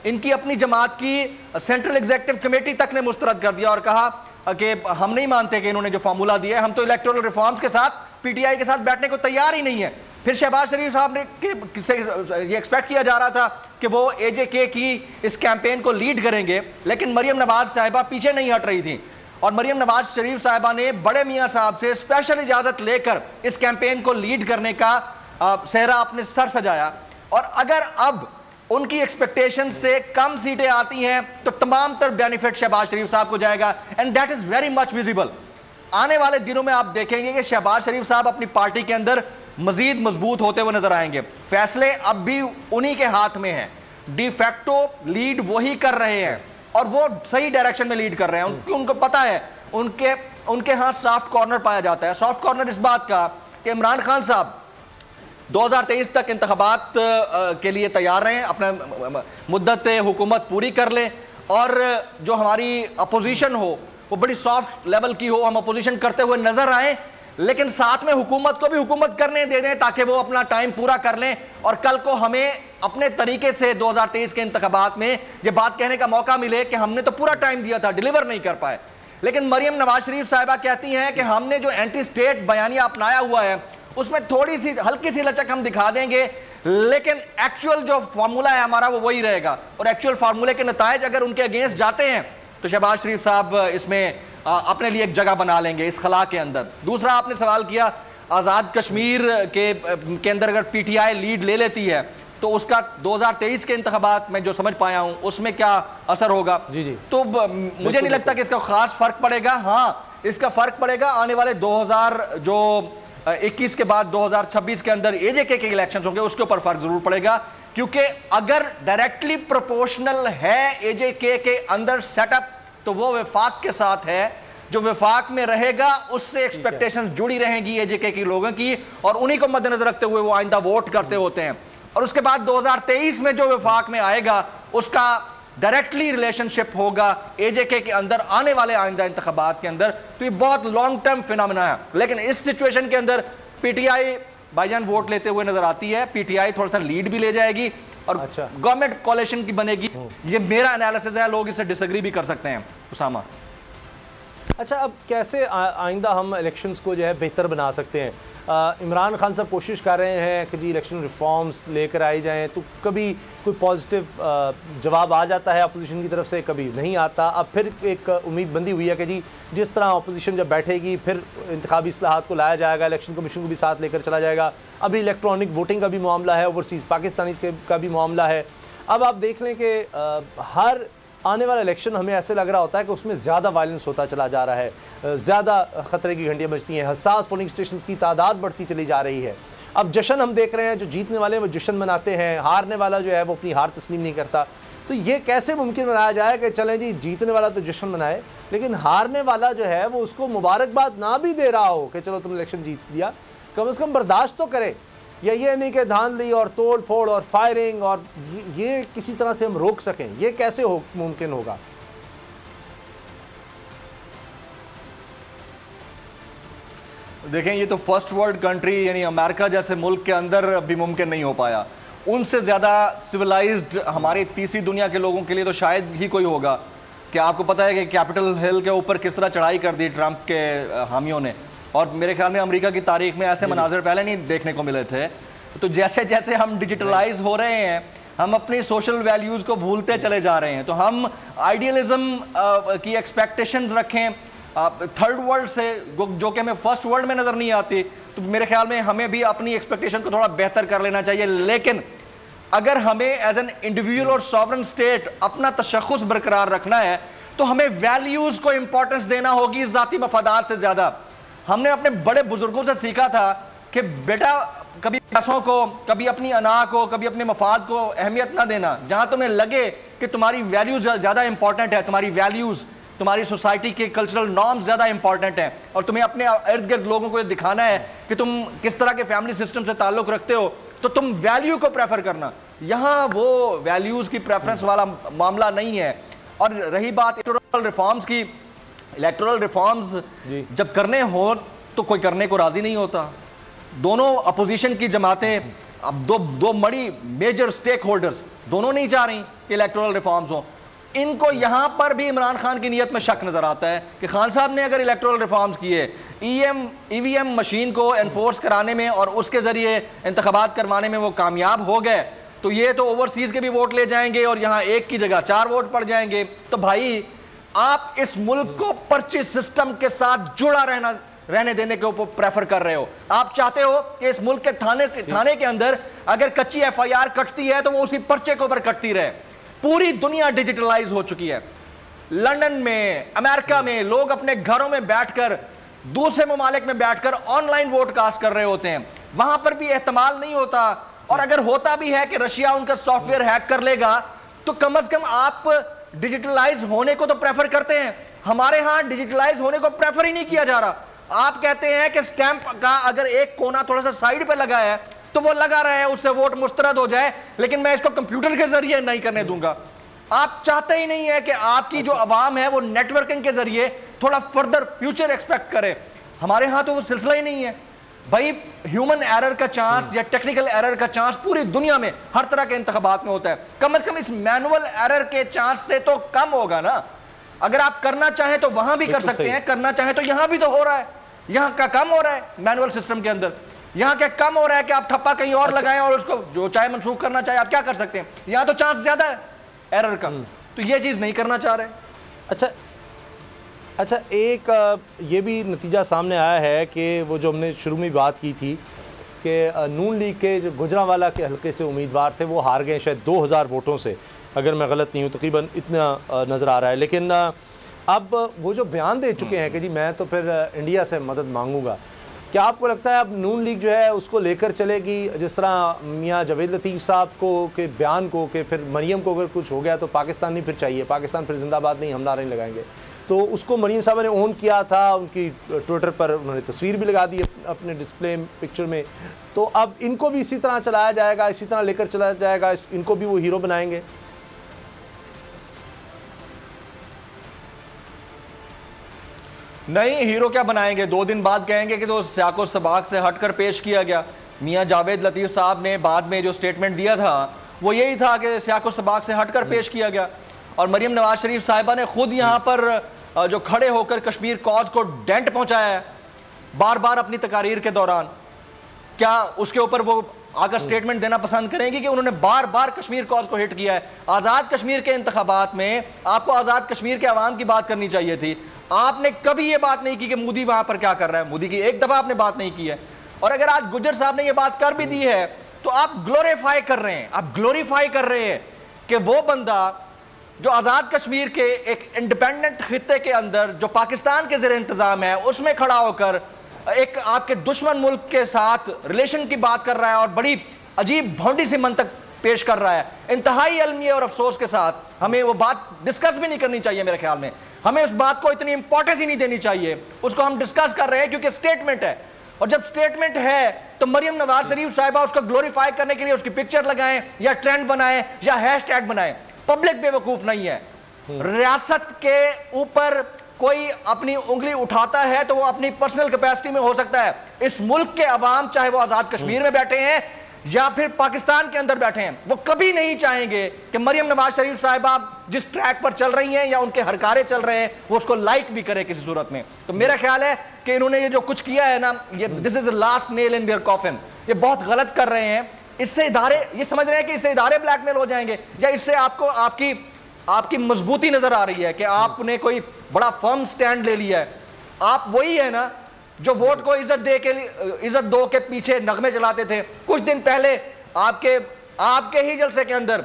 इनकी अपनी जमात की सेंट्रल एग्जीक्यूटिव कमेटी तक ने मुस्तरद कर दिया और कहा कि हम नहीं मानते कि इन्होंने जो फार्मूला दिया है, हम तो इलेक्टोरल रिफॉर्म्स के साथ PTI के साथ बैठने को तैयार ही नहीं है। फिर शहबाज शरीफ साहब ने ये एक्सपेक्ट किया जा रहा था कि वो AJK की इस कैंपेन को लीड करेंगे, लेकिन मरियम नवाज साहिबा पीछे नहीं हट रही थी और मरियम नवाज शरीफ साहिबा ने बड़े मियां साहब से स्पेशल इजाजत लेकर इस कैंपेन को लीड करने का सेहरा अपने सर सजाया। और अगर अब उनकी एक्सपेक्टेशन से कम सीटें आती हैं तो तमाम तर बेनिफिट शहबाज शरीफ साहब को जाएगा, and that is very much visible. आने वाले दिनों में आप देखेंगे कि शहबाज शरीफ साहब अपनी पार्टी के अंदर मजीद मजबूत होते हुए नजर आएंगे। फैसले अब भी उन्हीं के हाथ में हैं, डिफैक्टो लीड वही कर रहे हैं और वो सही डायरेक्शन में लीड कर रहे हैं। उनको पता है उनके हाथ सॉफ्ट कॉर्नर पाया जाता है। सॉफ्ट कॉर्नर इस बात का कि इमरान खान साहब 2023 तक इंतखाबात के लिए तैयार रहें, अपना मुद्दत हुकूमत पूरी कर लें और जो हमारी अपोजिशन हो वो बड़ी सॉफ्ट लेवल की हो, हम अपोजिशन करते हुए नजर आए, लेकिन साथ में हुकूमत को भी हुकूमत करने दे दें ताकि वो अपना टाइम पूरा कर लें और कल को हमें अपने तरीके से 2023 के इंतखाबात में ये बात कहने का मौका मिले कि हमने तो पूरा टाइम दिया था, डिलीवर नहीं कर पाए। लेकिन मरियम नवाज शरीफ साहिबा कहती हैं कि हमने जो एंटी स्टेट बयानिया अपनाया हुआ है उसमें थोड़ी सी हल्की सी लचक हम दिखा देंगे, लेकिन एक्चुअल जो फार्मूला है हमारा वो वही रहेगा और एक्चुअल फार्मूले के नतायज अगर उनके अगेंस्ट जाते हैं तो शहबाज शरीफ साहब इसमें अपने लिए एक जगह बना लेंगे इस खला के अंदर। दूसरा आपने सवाल किया आज़ाद कश्मीर के अंदर अगर PTI लीड ले लेती है तो उसका 2023 के इंतखाबात में जो समझ पाया हूं उसमें क्या असर होगा। जी। तो मुझे नहीं लगता कि इसका खास फर्क पड़ेगा। हाँ, इसका फर्क पड़ेगा आने वाले 2021 के बाद 2026 के अंदर AJK के इलेक्शन होंगे, उसके ऊपर फर्क जरूर पड़ेगा, क्योंकि अगर डायरेक्टली प्रोपोर्शनल है AJK के अंदर सेटअप तो वो वफाक के साथ है, जो वफाक में रहेगा उससे एक्सपेक्टेशंस जुड़ी रहेंगी AJK की लोगों की और उन्हीं को मद्देनजर रखते हुए वो आइंदा वोट करते होते हैं। और उसके बाद 2023 में जो वफाक में आएगा उसका डायरेक्टली रिलेशनशिप होगा AJK के अंदर आने वाले आइंदा इंतखाबात के अंदर। तो ये बहुत लॉन्ग टर्म फिनोमेना है, लेकिन इस सिचुएशन के अंदर PTI भाईजान वोट लेते हुए नजर आती है। PTI थोड़ा सा लीड भी ले जाएगी और गवर्नमेंट कोalition की बनेगी। ये मेरा एनालिसिस है, लोग इससे डिसएग्री भी कर सकते हैं। उसामा, अच्छा, अब कैसे आइंदा हम इलेक्शंस को जो है बेहतर बना सकते हैं? इमरान खान साहब कोशिश कर रहे हैं कि जी इलेक्शन रिफॉर्म्स लेकर आई जाएं, तो कभी कोई पॉजिटिव जवाब आ जाता है अपोजिशन की तरफ से, कभी नहीं आता। अब फिर एक उम्मीद बंदी हुई है कि जी जिस तरह अपोजिशन जब बैठेगी फिर इंतखाबी इस्लाहात को लाया जाएगा, इलेक्शन कमीशन को भी साथ लेकर चला जाएगा। अभी इलेक्ट्रॉनिक वोटिंग का भी मामला है, ओवरसीज़ पाकिस्तानीज़ का भी मामला है। अब आप देख लें कि हर आने वाला इलेक्शन हमें ऐसे लग रहा होता है कि उसमें ज़्यादा वायलेंस होता चला जा रहा है, ज़्यादा ख़तरे की घंटियाँ बजती हैं, हसास पोलिंग स्टेशन की तादाद बढ़ती चली जा रही है। अब जश्न हम देख रहे हैं, जो जीतने वाले हैं वो जश्न मनाते हैं, हारने वाला जो है वो अपनी हार तस्लीम नहीं करता। तो ये कैसे मुमकिन बनाया जाए कि चलें जी जीतने वाला तो जश्न मनाए, लेकिन हारने वाला जो है वो उसको मुबारकबाद ना भी दे रहा हो कि चलो तुमने इलेक्शन जीत दिया, कम से कम बर्दाश्त तो करे। या ये नहीं कि धांधली और तोड़ फोड़ और फायरिंग और ये किसी तरह से हम रोक सकें, ये कैसे मुमकिन होगा? देखें, ये तो फर्स्ट वर्ल्ड कंट्री यानी अमेरिका जैसे मुल्क के अंदर भी मुमकिन नहीं हो पाया। उनसे ज़्यादा सिविलाइज्ड हमारी तीसरी दुनिया के लोगों के लिए तो शायद ही कोई होगा। कि आपको पता है कि कैपिटल हिल के ऊपर किस तरह चढ़ाई कर दी ट्रंप के हामियों ने, और मेरे ख्याल में अमेरिका की तारीख में ऐसे मनाजर पहले नहीं देखने को मिले थे। तो जैसे जैसे हम डिजिटलाइज हो रहे हैं, हम अपनी सोशल वैल्यूज़ को भूलते चले जा रहे हैं। तो हम आइडियलिज्म की एक्सपेक्टेशंस रखें थर्ड वर्ल्ड से, जो कि हमें फर्स्ट वर्ल्ड में नज़र नहीं आती। तो मेरे ख्याल में हमें भी अपनी एक्सपेक्टेशन को थोड़ा बेहतर कर लेना चाहिए। लेकिन अगर हमें एज एन इंडिविजुअल और सॉवरन स्टेट अपना तशख़्ख़ुस बरकरार रखना है तो हमें वैल्यूज़ को इंपॉर्टेंस देना होगी ज़ाती मफादात से ज़्यादा। हमने अपने बड़े बुजुर्गों से सीखा था कि बेटा कभी पैसों को, कभी अपनी अना को, कभी अपने मफाद को अहमियत ना देना। जहां तुम्हें लगे कि तुम्हारी वैल्यूज ज़्यादा इंपॉर्टेंट है, तुम्हारी वैल्यूज, तुम्हारी सोसाइटी के कल्चरल नॉर्म्स ज़्यादा इंपॉर्टेंट हैं, और तुम्हें अपने इर्द गिर्द लोगों को दिखाना है कि तुम किस तरह के फैमिली सिस्टम से ताल्लुक़ रखते हो, तो तुम वैल्यू को प्रेफर करना। यहाँ वो वैल्यूज़ की प्रेफरेंस वाला मामला नहीं है। और रही बात इलेक्टोरल रिफॉर्म्स की, इलेक्टोरल रिफॉर्म्स जब करने हो तो कोई करने को राज़ी नहीं होता। दोनों अपोजिशन की जमातें, अब दो बड़ी मेजर स्टेक होल्डर्स दोनों नहीं चाह रही कि इलेक्टोरल रिफॉर्म्स हो। इनको यहां पर भी इमरान खान की नीयत में शक नजर आता है कि खान साहब ने अगर इलेक्टोरल रिफॉर्म्स किए, ईवीएम मशीन को एनफोर्स कराने में और उसके जरिए इंतखाबात करवाने में वो कामयाब हो गए, तो ये तो ओवरसीज के भी वोट ले जाएंगे और यहां एक की जगह 4 वोट पड़ जाएंगे। तो भाई आप इस मुल्क को पर्ची सिस्टम के साथ जुड़ा रहने देने के ऊपर प्रेफर कर रहे हो। आप चाहते हो कि इस मुल्क के थाने के अंदर अगर कच्ची एफआईआर कटती है तो वो उसी पर्चे के ऊपर कटती रहे। पूरी दुनिया डिजिटलाइज हो चुकी है। लंदन में, अमेरिका में लोग अपने घरों में बैठकर, दूसरे ममालिक में बैठकर ऑनलाइन वोट कास्ट कर रहे होते हैं। वहां पर भी एहतमाल नहीं होता, और अगर होता भी है कि रशिया उनका सॉफ्टवेयर हैक कर लेगा, तो कम से कम आप डिजिटलाइज होने को तो प्रेफर करते हैं। हमारे यहां डिजिटलाइज होने को प्रेफर ही नहीं किया जा रहा। आप कहते हैं कि स्टैंप का अगर एक कोना थोड़ा सा साइड पे लगा है तो वो लगा रहा है, उससे वोट मुस्तरद हो जाए, लेकिन मैं इसको कंप्यूटर के जरिए नहीं करने दूंगा। आप चाहते ही नहीं है कि आपकी जो आवाम है वो नेटवर्किंग के जरिए थोड़ा फर्दर फ्यूचर एक्सपेक्ट करे। हमारे यहां तो वो सिलसिला ही नहीं है भाई। ह्यूमन एरर का चांस या टेक्निकल एरर का चांस पूरी दुनिया में हर तरह के इंतखाबात में होता है। कम से कम इस मैनुअल एरर के चांस से तो कम होगा ना। अगर आप करना चाहें तो वहां भी कर सकते हैं, करना चाहें तो यहां भी तो हो रहा है। यहां का कम हो रहा है मैनुअल सिस्टम के अंदर, यहां क्या कम हो रहा है कि आप ठप्पा कहीं और लगाएं और उसको जो चाहे मनसूख करना चाहे आप क्या कर सकते हैं। यहां तो चांस ज्यादा है एरर का, तो ये चीज नहीं करना चाह रहे। अच्छा एक ये भी नतीजा सामने आया है कि वो जो हमने शुरू में बात की थी कि नून लीग के जो गुजरांवाला के हल्के से उम्मीदवार थे वो हार गए शायद 2000 वोटों से, अगर मैं गलत नहीं हूँ, तकरीबन इतना नज़र आ रहा है। लेकिन अब वो जो बयान दे चुके हैं कि जी मैं तो फिर इंडिया से मदद मांगूंगा, क्या आपको लगता है अब नून लीग जो है उसको लेकर चलेगी, जिस तरह मियाँ जावेद लतीफ़ साहब को के बयान को कि फिर मरियम को अगर कुछ हो गया तो पाकिस्तान नहीं फिर चाहिए, पाकिस्तान फिर जिंदाबाद नहीं, हम नारे नहीं लगाएंगे, तो उसको मरियम साहब ने ऑन किया था, उनकी ट्विटर पर उन्होंने तस्वीर भी लगा दी अपने डिस्प्ले पिक्चर में। तो अब इनको भी इसी तरह चलाया जाएगा, इसी तरह लेकर चलाया जाएगा, इनको भी वो हीरो बनाएंगे? नहीं, हीरो क्या बनाएंगे, 2 दिन बाद कहेंगे कि तो सियाको सबाक से हटकर पेश किया गया। मियाँ जावेद लतीफ़ साहब ने बाद में जो स्टेटमेंट दिया था वो यही था कि सियाको सबाक से हटकर पेश किया गया। और मरियम नवाज शरीफ साहिबा ने खुद यहाँ पर जो खड़े होकर कश्मीर कॉज को डेंट पहुँचाया है बार बार अपनी तकारीर के दौरान, क्या उसके ऊपर वो आकर स्टेटमेंट देना पसंद करेंगी कि उन्होंने बार बार कश्मीर कॉज को हिट किया है? आज़ाद कश्मीर के इंतखाबात में आपको आज़ाद कश्मीर के अवाम की बात करनी चाहिए थी। आपने कभी ये बात नहीं की कि मोदी वहां पर क्या कर रहा है, मोदी की एक दफा आपने बात नहीं की है। और अगर आज गुज्जर साहब ने ये बात कर भी दी है तो आप ग्लोरीफाई कर रहे हैं, आप ग्लोरीफाई कर रहे हैं कि वो बंदा जो आज़ाद कश्मीर के एक इंडिपेंडेंट खित्ते के अंदर जो पाकिस्तान के ज़ेर इंतज़ाम है उसमें खड़ा होकर एक आपके दुश्मन मुल्क के साथ रिलेशन की बात कर रहा है और बड़ी अजीब भौंडी सी मंतक पेश कर रहा है। इंतहाई अलमिया और अफसोस के साथ हमें वो बात डिस्कस भी नहीं करनी चाहिए। मेरे ख्याल में हमें उस बात को इतनी इंपॉर्टेंस ही नहीं देनी चाहिए। उसको हम डिस्कस कर रहे हैं क्योंकि स्टेटमेंट है, और जब स्टेटमेंट है तो मरियम नवाज शरीफ साहिबा उसको ग्लोरीफाई करने के लिए उसकी पिक्चर लगाएं या ट्रेंड बनाएं या हैशटैग बनाएं। पब्लिक बेवकूफ नहीं है। रियासत के ऊपर कोई अपनी उंगली उठाता है तो वो अपनी पर्सनल कैपेसिटी में हो सकता है। इस मुल्क के अवाम, चाहे वो आजाद कश्मीर में बैठे हैं या फिर पाकिस्तान के अंदर बैठे हैं, वो कभी नहीं चाहेंगे कि मरियम नवाज शरीफ साहिबा जिस ट्रैक पर चल रही हैं या उनके हरकारे चल रहे हैं वो उसको लाइक भी करे किसी सूरत में। तो मेरा ख्याल है कि इन्होंने ये जो कुछ किया है ना, ये this is the last nail in their coffin. ये बहुत गलत कर रहे हैं। इससे इदारे ये समझ रहे हैं कि इससे इदारे ब्लैकमेल हो जाएंगे, या इससे आपको आपकी मजबूती नजर आ रही है कि आपने कोई बड़ा फर्म स्टैंड ले लिया है। आप वही है ना जो वोट को इज्जत दो के पीछे नगमे चलाते थे। कुछ दिन पहले आपके ही जलसे के अंदर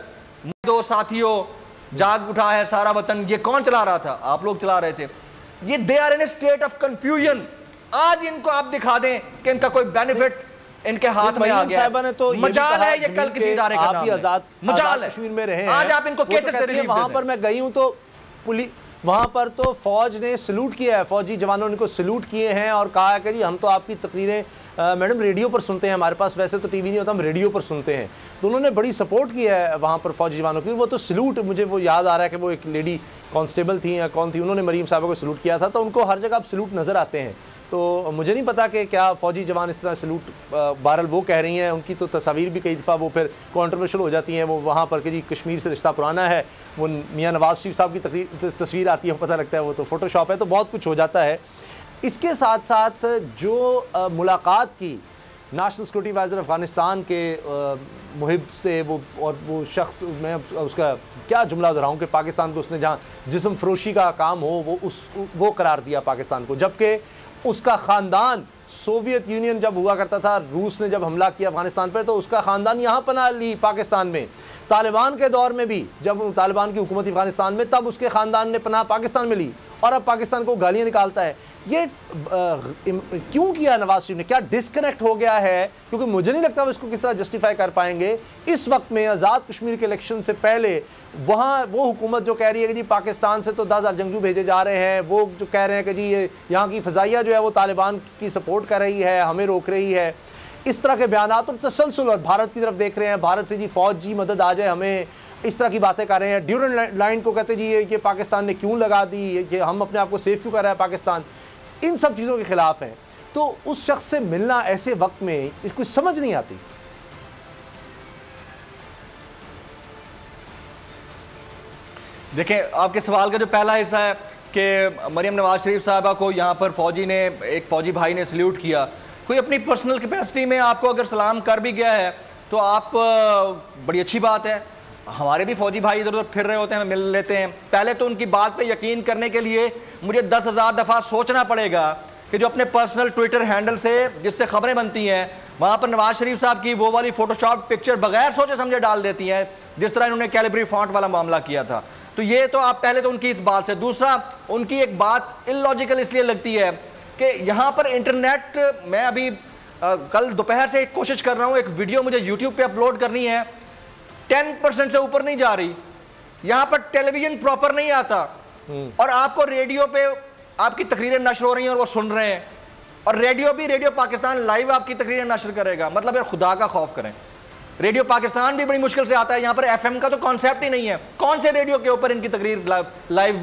दो साथियों जाग उठा है सारा वतन, ये कौन चला रहा था? आप लोग चला रहे थे। ये they are in a state of confusion. आज इनको आप दिखा दें कि इनका कोई बेनिफिट इनके हाथ में आ गया है। तो मजाल है ये कल किसी इदारे का नाम आजाद मजाल है कश्मीर में रहे हैं, आज आप इनको कैसे से रिलीफ वहां पर मैं गई हूं तो पुलिस वहां पर तो फौज ने सल्यूट किया है, फौजी जवानों ने उनको सल्यूट किए हैं और कहा है कि जी हम तो आपकी तकरीरें मैडम रेडियो पर सुनते हैं, हमारे पास वैसे तो टीवी नहीं होता, हम रेडियो पर सुनते हैं। तो उन्होंने बड़ी सपोर्ट किया है वहाँ पर फौजी जवानों की। वो तो सल्यूट, मुझे वो याद आ रहा है कि वो एक लेडी कांस्टेबल थी या कौन थी, उन्होंने मरीम साहबा को सल्यूट किया था। तो उनको हर जगह अब सल्यूट नज़र आते हैं। तो मुझे नहीं पता कि क्या फ़ौजी जवान इस तरह सल्यूट, बहरहाल वो कह रही हैं, उनकी तो तस्वीर भी कई दफ़ा वो फिर कॉन्ट्रोवर्शियल हो जाती हैं। वो वहाँ पर कि जी कश्मीर से रिश्ता पुराना है, वो मियाँ नवाज़ शरीफ साहब की तस्वीर आती है, पता लगता है वो तो फ़ोटोशॉप है। तो बहुत कुछ हो जाता है। इसके साथ साथ जो मुलाकात की नेशनल सिक्योरिटी एडवाइज़र अफ़गानिस्तान के मुहिब से वो शख्स, मैं उसका क्या जुमला दोहराऊं कि पाकिस्तान को उसने जहाँ जिस्म फरोशी का काम हो वो करार दिया पाकिस्तान को, जबकि उसका ख़ानदान सोवियत यूनियन जब हुआ करता था, रूस ने जब हमला किया अफगानिस्तान पर तो उसका ख़ानदान यहाँ पनाह ली पाकिस्तान में। तालिबान के दौर में भी जब तालिबान की हुकूमत अफगानिस्तान में, तब उसके ख़ानदान ने पनाह पाकिस्तान में ली और अब पाकिस्तान को गालियाँ निकालता है। ये क्यों किया नवाज शरीफ ने? क्या डिस्कनेक्ट हो गया है? क्योंकि मुझे नहीं लगता वो इसको किस तरह जस्टिफाई कर पाएंगे इस वक्त में। आज़ाद कश्मीर के इलेक्शन से पहले वहाँ वो हुकूमत जो कह रही है कि जी पाकिस्तान से तो 10,000 जंगजू भेजे जा रहे हैं, वो जो कह रहे हैं कि जी ये यहाँ की फ़ज़ाइया जो है वो तालिबान की सपोर्ट कर रही है, हमें रोक रही है, इस तरह के बयानात और तसलसल, और भारत की तरफ देख रहे हैं, भारत से जी फ़ौज जी मदद आ जाए हमें, इस तरह की बातें कर रहे हैं। ड्यूरेंट लाइन को कहते जी ये पाकिस्तान ने क्यों लगा दी, ये हम अपने आप को सेफ क्यों कर रहा है पाकिस्तान, इन सब चीज़ों के खिलाफ हैं। तो उस शख्स से मिलना ऐसे वक्त में इसको समझ नहीं आती। देखिए, आपके सवाल का जो पहला हिस्सा है कि मरियम नवाज शरीफ साहबा को यहाँ पर एक फौजी भाई ने सल्यूट किया, कोई अपनी पर्सनल कैपेसिटी में आपको अगर सलाम कर भी गया है तो आप बड़ी अच्छी बात है। हमारे भी फौजी भाई इधर उधर फिर रहे होते हैं, मिल लेते हैं। पहले तो उनकी बात पे यकीन करने के लिए मुझे 10,000 दफ़ा सोचना पड़ेगा कि जो अपने पर्सनल ट्विटर हैंडल से जिससे खबरें बनती हैं वहाँ पर नवाज शरीफ साहब की वो वाली फोटोशॉप पिक्चर बगैर सोचे समझे डाल देती हैं, जिस तरह इन्होंने कैलिब्री फॉन्ट वाला मामला किया था। तो ये तो आप पहले तो उनकी इस बात से, दूसरा उनकी एक बात इलॉजिकल इसलिए लगती है कि यहाँ पर इंटरनेट, मैं अभी कल दोपहर से कोशिश कर रहा हूँ, एक वीडियो मुझे यूट्यूब पे अपलोड करनी है, 10% से ऊपर नहीं जा रही। यहां पर टेलीविजन प्रॉपर नहीं आता और आपको रेडियो पे आपकी तकरीरें नशर हो रही हैं और वो सुन रहे हैं, और रेडियो पाकिस्तान लाइव आपकी तकरीरें नशर करेगा। मतलब यार खुदा का खौफ करें। रेडियो पाकिस्तान भी बड़ी मुश्किल से आता है, यहां पर एफएम का तो कॉन्सेप्ट ही नहीं है। कौन से रेडियो के ऊपर इनकी तकरीर लाइव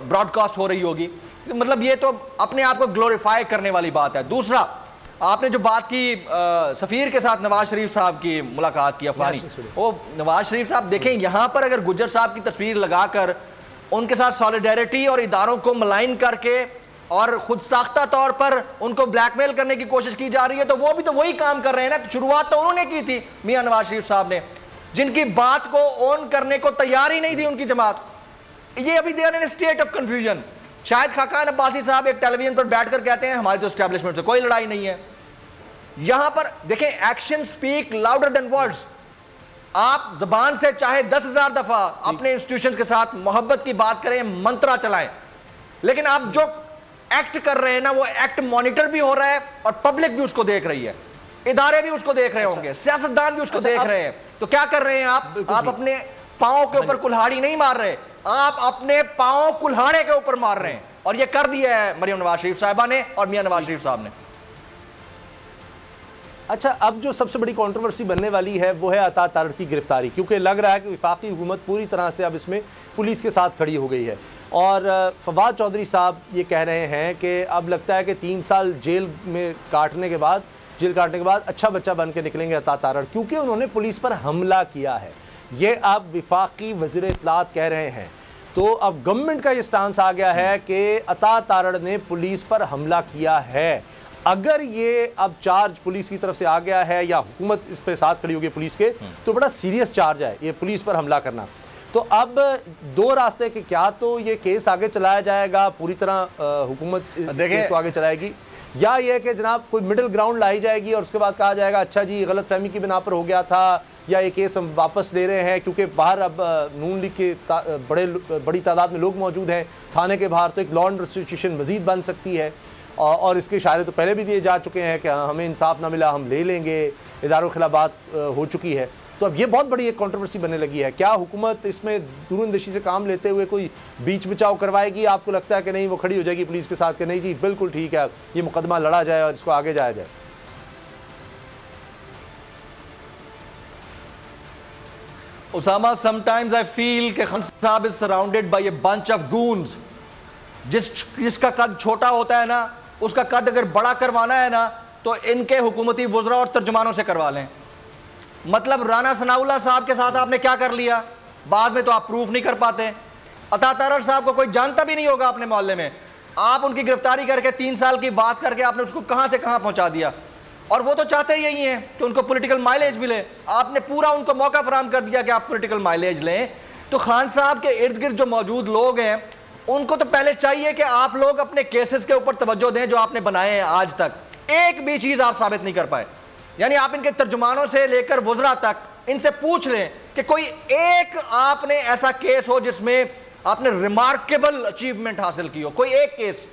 ब्रॉडकास्ट हो रही होगी? मतलब ये तो अपने आप को ग्लोरीफाई करने वाली बात है। दूसरा, आपने जो बात की सफीर के साथ नवाज शरीफ साहब की मुलाकात की अफगानी, वो नवाज शरीफ साहब देखें, यहां पर अगर गुज्जर साहब की तस्वीर लगाकर उनके साथ सॉलिडेरिटी और इदारों को मलाइन करके और खुद साख्ता तौर पर उनको ब्लैकमेल करने की कोशिश की जा रही है, तो वो भी तो वही काम कर रहे हैं ना। शुरुआत तो उन्होंने की थी, मियां नवाज शरीफ साहब ने, जिनकी बात को ऑन करने को तैयार ही नहीं थी उनकी जमात। ये अभी they are in state of confusion. शायद खाकान अब्बासी साहब एक टेलीविजन पर बैठकर कहते हैं हमारी तो एस्टैब्लिशमेंट से कोई लड़ाई नहीं है। यहां पर देखें, action speak louder than words. आप जबान से चाहे 10,000 दफा अपने इंस्टीट्यूशन के साथ मोहब्बत की बात करें, मंत्रा चलाएं, लेकिन आप जो एक्ट कर रहे हैं ना, वो एक्ट मॉनिटर भी हो रहा है और पब्लिक भी उसको देख रही है, इदारे भी उसको देख रहे होंगे, सियासतदान भी उसको देख रहे हैं। तो क्या कर रहे हैं आप अपने पांव के ऊपर कुल्हाड़ी नहीं मार रहे, आप अपने पांव कुल्हाड़े के ऊपर मार रहे हैं, और ये कर दिया है मरियम नवाज शरीफ साहिबा ने और मियां नवाज शरीफ साहब ने। अच्छा, अब जो सबसे बड़ी कंट्रोवर्सी बनने वाली है वो है अता तारड़ की गिरफ्तारी, क्योंकि लग रहा है कि वफाकी हुकूमत पूरी तरह से अब इसमें पुलिस के साथ खड़ी हो गई है। और फवाद चौधरी साहब ये कह रहे हैं कि अब लगता है कि 3 साल जेल काटने के बाद अच्छा बच्चा बन के निकलेंगे अता तारड़, क्योंकि उन्होंने पुलिस पर हमला किया है। ये अब वफाकी वज़ीर इत्तलात कह रहे हैं। तो अब गवर्नमेंट का ये स्टांस आ गया है कि अता तारड़ ने पुलिस पर हमला किया है। अगर ये अब चार्ज पुलिस की तरफ से आ गया है या हुकूमत इस पे साथ खड़ी होगी पुलिस के, तो बड़ा सीरियस चार्ज है ये पुलिस पर हमला करना। तो अब 2 रास्ते के, क्या तो ये केस आगे चलाया जाएगा, पूरी तरह हुकूमत इस केस को आगे चलाएगी, या ये कि जनाब कोई मिडिल ग्राउंड लाई जाएगी और उसके बाद कहा जाएगा अच्छा जी गलत फहमी की बिना पर हो गया था, या ये केस हम वापस ले रहे हैं क्योंकि बाहर अब नून लीग के बड़ी तादाद में लोग मौजूद हैं थाने के बाहर, तो एक लॉ एंड ऑर्डर सिचुएशन मजीद बन सकती है। और इसके इशारे तो पहले भी दिए जा चुके हैं कि हमें इंसाफ ना मिला हम ले लेंगे, इदारों के खिलाफ बात हो चुकी है। तो अब ये बहुत बड़ी एक कंट्रोवर्सी बनने लगी है। क्या हुकूमत इसमें दूरंदेशी से काम लेते हुए कोई बीच बचाव करवाएगी? आपको लगता है कि नहीं वो खड़ी हो जाएगी पुलिस के साथ कि नहीं जी बिल्कुल ठीक है, ये मुकदमा लड़ा जाए और इसको आगे जाया जाए? उसामा, sometimes I feel कि खान साहब is surrounded by a bunch of goons। जिसका कद छोटा होता है ना, उसका कद अगर बड़ा करवाना है ना तो इनके हुकूमती वुज़रा और तर्जुमानों से करवा लें। मतलब राना सनाउल्लाह साहब के साथ आपने क्या कर लिया, बाद में तो आप प्रूफ नहीं कर पाते। अता तारड़ साहब को कोई जानता भी नहीं होगा अपने मोहल्ले में, आप उनकी गिरफ्तारी करके 3 साल की बात करके आपने उसको कहां से कहां पहुंचा दिया। और वो तो चाहते ही यही हैं कि उनको पॉलिटिकल माइलेज मिले, आपने पूरा उनको मौका फराहम कर दिया कि आप पॉलिटिकल माइलेज लें। तो खान साहब के इर्द गिर्द जो मौजूद लोग हैं उनको तो पहले चाहिए कि आप लोग अपने केसेस के ऊपर तवज्जो दें जो आपने बनाए हैं। आज तक एक भी चीज आप साबित नहीं कर पाए। यानी आप इनके तर्जुमानों से लेकर वुज़रा तक इनसे पूछ लें कि कोई एक आपने ऐसा केस हो जिसमें आपने रिमार्केबल अचीवमेंट हासिल की हो, कोई एक केस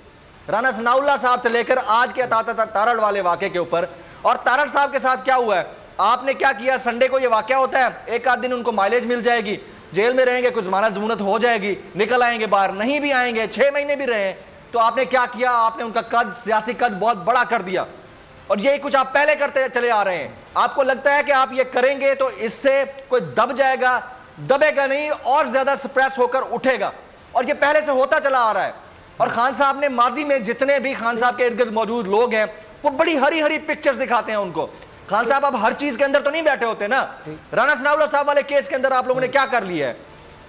राना सनाउल्लाह साहब से लेकर आज के तारड़ वाले वाक़े के ऊपर। और तारड़ साहब के साथ क्या हुआ है, आपने क्या किया, संडे को ये वाक़या होता है, एक आध दिन उनको माइलेज मिल जाएगी, जेल में रहेंगे, कुछ जमानत जमूनत हो जाएगी, निकल आएंगे बाहर, नहीं भी आएंगे, 6 महीने भी रहे, तो आपने क्या किया, आपने उनका कद, सियासी कद बहुत बड़ा कर दिया। और यही कुछ आप पहले करते चले आ रहे हैं। आपको लगता है कि आप ये करेंगे तो इससे कोई दब जाएगा, दबेगा नहीं, और ज्यादा सप्रेस होकर उठेगा। और ये पहले से होता चला आ रहा है। और खान साहब ने माजी में जितने भी खान साहब के इर्द गिर्द मौजूद लोग हैं वो बड़ी हरी हरी पिक्चर्स दिखाते हैं उनको। खान साहब अब हर चीज के अंदर तो नहीं बैठे होते ना। राना सनाउल्लाह साहब वाले केस के अंदर आप लोगों ने क्या कर लिया है,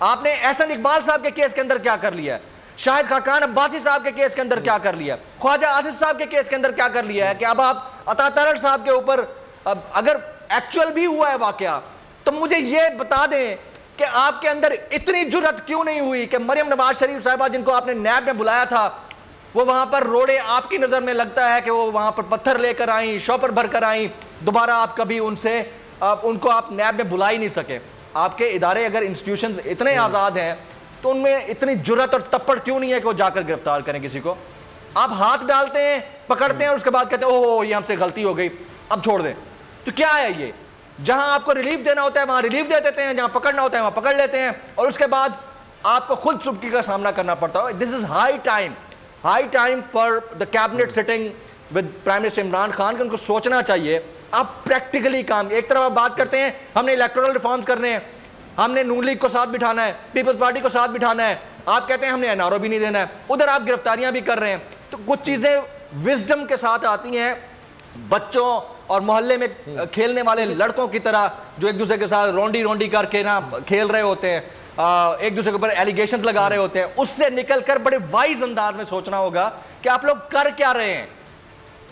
आपने एहसन इकबाल साहब के केस के अंदर क्या कर लिया है, शाहिद खाकान अब्बासी साहब के केस के अंदर क्या कर लिया, ख्वाजा आसिफ साहब के केस के अंदर क्या कर लिया है कि अब आप अता तारड़ साहब के ऊपर अगर एक्चुअल भी हुआ है वाकया तो मुझे ये बता दें कि आपके अंदर इतनी जुर्रत क्यों नहीं हुई कि मरियम नवाज शरीफ साहिबा जिनको आपने नैब में बुलाया था वो वहां पर रोड़े आपकी नजर में लगता है कि वो वहां पर पत्थर लेकर आई, शॉपर भर कर आई, दोबारा आप कभी उनको आप नैब में बुला ही नहीं सके। आपके इदारे अगर इंस्टीट्यूशन इतने आजाद हैं तो उनमें इतनी जुर्रत और तप्पड़ क्यों नहीं है कि वो जाकर गिरफ्तार करें किसी को। आप हाथ डालते हैं, पकड़ते हैं और उसके बाद कहते हैं ओह ये हमसे गलती हो गई, अब छोड़ दें। तो क्या है ये, जहां आपको रिलीफ देना होता है वहां रिलीफ दे देते हैं, जहां पकड़ना होता है वहां पकड़ लेते हैं, और उसके बाद आपको खुद चुपकी का सामना करना पड़ता है। This is high time for the cabinet sitting with prime minister Imran Khan. उनको सोचना चाहिए आप प्रैक्टिकली काम। एक तरफ आप बात करते हैं हमने इलेक्टोरल रिफॉर्म्स करने हैं, हमने नून लीग को साथ बिठाना है, पीपल्स पार्टी को साथ बिठाना है, आप कहते हैं हमने एनआरओ भी नहीं देना है, उधर आप गिरफ्तारियां भी कर रहे हैं। तो कुछ चीजें विजडम के साथ आती हैं, बच्चों और मोहल्ले में खेलने वाले लड़कों की तरह जो एक दूसरे के साथ रोंडी करके ना खेल रहे होते हैं, एक दूसरे के ऊपर एलिगेशन लगा रहे होते हैं, उससे निकलकर बड़े वाइज अंदाज में सोचना होगा कि आप लोग कर क्या रहे हैं।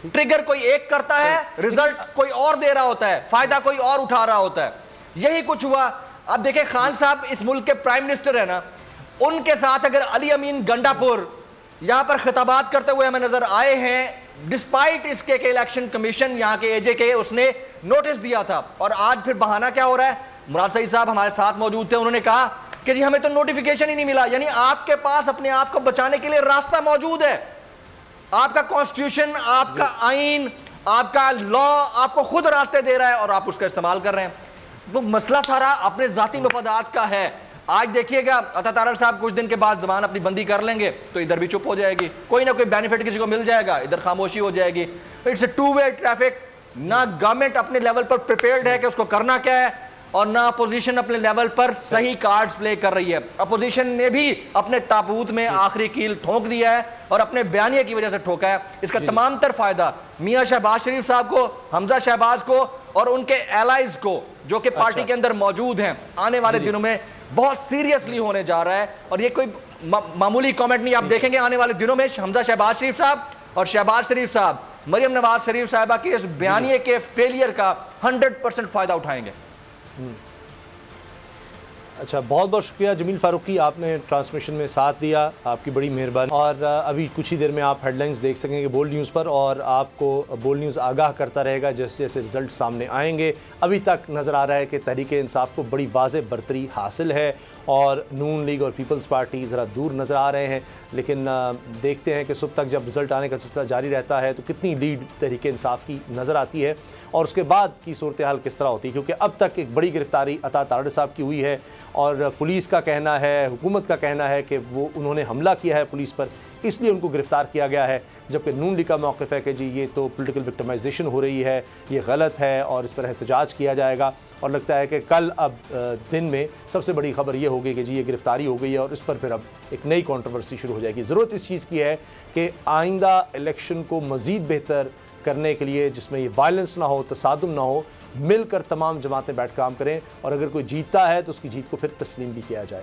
ट्रिगर कोई एक करता है, रिजल्ट कोई और दे रहा होता है, फायदा कोई और उठा रहा होता है। यही कुछ हुआ। अब देखिए खान साहब इस मुल्क के प्राइम मिनिस्टर है ना, उनके साथ अगर अली अमीन गंडापुर यहां पर खिताबात करते हुए हमें नजर आए हैं, डिस्पाइट इसके कि इलेक्शन कमीशन यहां के एजे के उसने नोटिस दिया था। और आज फिर बहाना क्या हो रहा है, मुराद सईद साहब हमारे साथ मौजूद थे, उन्होंने कहा कि जी हमें तो नोटिफिकेशन ही नहीं मिला। यानी आपके पास अपने आप को बचाने के लिए रास्ता मौजूद है, आपका कॉन्स्टिट्यूशन, आपका आइन, आपका लॉ आपको खुद रास्ते दे रहा है और आप उसका इस्तेमाल कर रहे हैं। वो मसला सारा अपने जाती मफादात का है। आज देखिएगा अता तारड़ साहब कुछ दिन के बाद जबान अपनी बंदी कर लेंगे तो इधर भी चुप हो जाएगी, कोई ना कोई बेनिफिट किसी को मिल जाएगा, इधर खामोशी हो जाएगी। It's a two way traffic. ना गवर्नमेंट अपने लेवल पर प्रिपेयर्ड है कि उसको करना क्या है, और ना अपोजिशन अपने लेवल पर सही कार्ड्स प्ले कर रही है। अपोजिशन ने भी अपने ताबूत में आखिरी कील ठोक दिया है और अपने बयानिया की वजह से ठोका है। इसका तमाम तर फायदा मियां शहबाज शरीफ साहब को, हमजा शहबाज को और उनके एलाइज को जो कि पार्टी के अंदर मौजूद हैं, आने वाले दिनों में बहुत सीरियसली होने जा रहा है। और ये कोई मामूली कमेंट नहीं, आप देखेंगे आने वाले दिनों में हमजा शहबाज शरीफ साहब और शहबाज शरीफ साहब मरियम नवाज शरीफ साहिबा के इस बयानिए के फेलियर का 100% फायदा उठाएंगे। अच्छा, बहुत बहुत शुक्रिया जमील फारूकी, आपने ट्रांसमिशन में साथ दिया, आपकी बड़ी मेहरबानी। और अभी कुछ ही देर में आप हेडलाइंस देख सकेंगे बोल्ड न्यूज़ पर, और आपको बोल्ड न्यूज़ आगाह करता रहेगा जैसे जैसे रिजल्ट सामने आएंगे। अभी तक नज़र आ रहा है कि तहरीक इंसाफ को बड़ी वाज़ेह बरतरी हासिल है और नून लीग और पीपल्स पार्टी ज़रा दूर नज़र आ रहे हैं, लेकिन देखते हैं कि सुबह तक जब रिज़ल्ट आने का सिलसिला जारी रहता है तो कितनी लीड तहरीक इंसाफ की नज़र आती है और उसके बाद की सूरत हाल किस तरह होती है। क्योंकि अब तक एक बड़ी गिरफ्तारी अता तारड़ साहब की हुई है और पुलिस का कहना है, हुकूमत का कहना है कि वो उन्होंने हमला किया है पुलिस पर, इसलिए उनको गिरफ़्तार किया गया है, जबकि नून लीग का मौक़िफ़ है कि जी ये तो पॉलिटिकल विक्टिमाइजेशन हो रही है, ये गलत है और इस पर एहतजाज किया जाएगा। और लगता है कि कल अब दिन में सबसे बड़ी खबर ये होगी कि जी ये गिरफ़्तारी हो गई है और इस पर फिर अब एक नई कंट्रोवर्सी शुरू हो जाएगी। ज़रूरत इस चीज़ की है कि आइंदा इलेक्शन को मज़ीद बेहतर करने के लिए, जिसमें ये वायलेंस ना हो, तसादुम ना हो, मिलकर तमाम जमातें बैठ काम करें और अगर कोई जीतता है तो उसकी जीत को फिर तस्लीम भी किया जाए।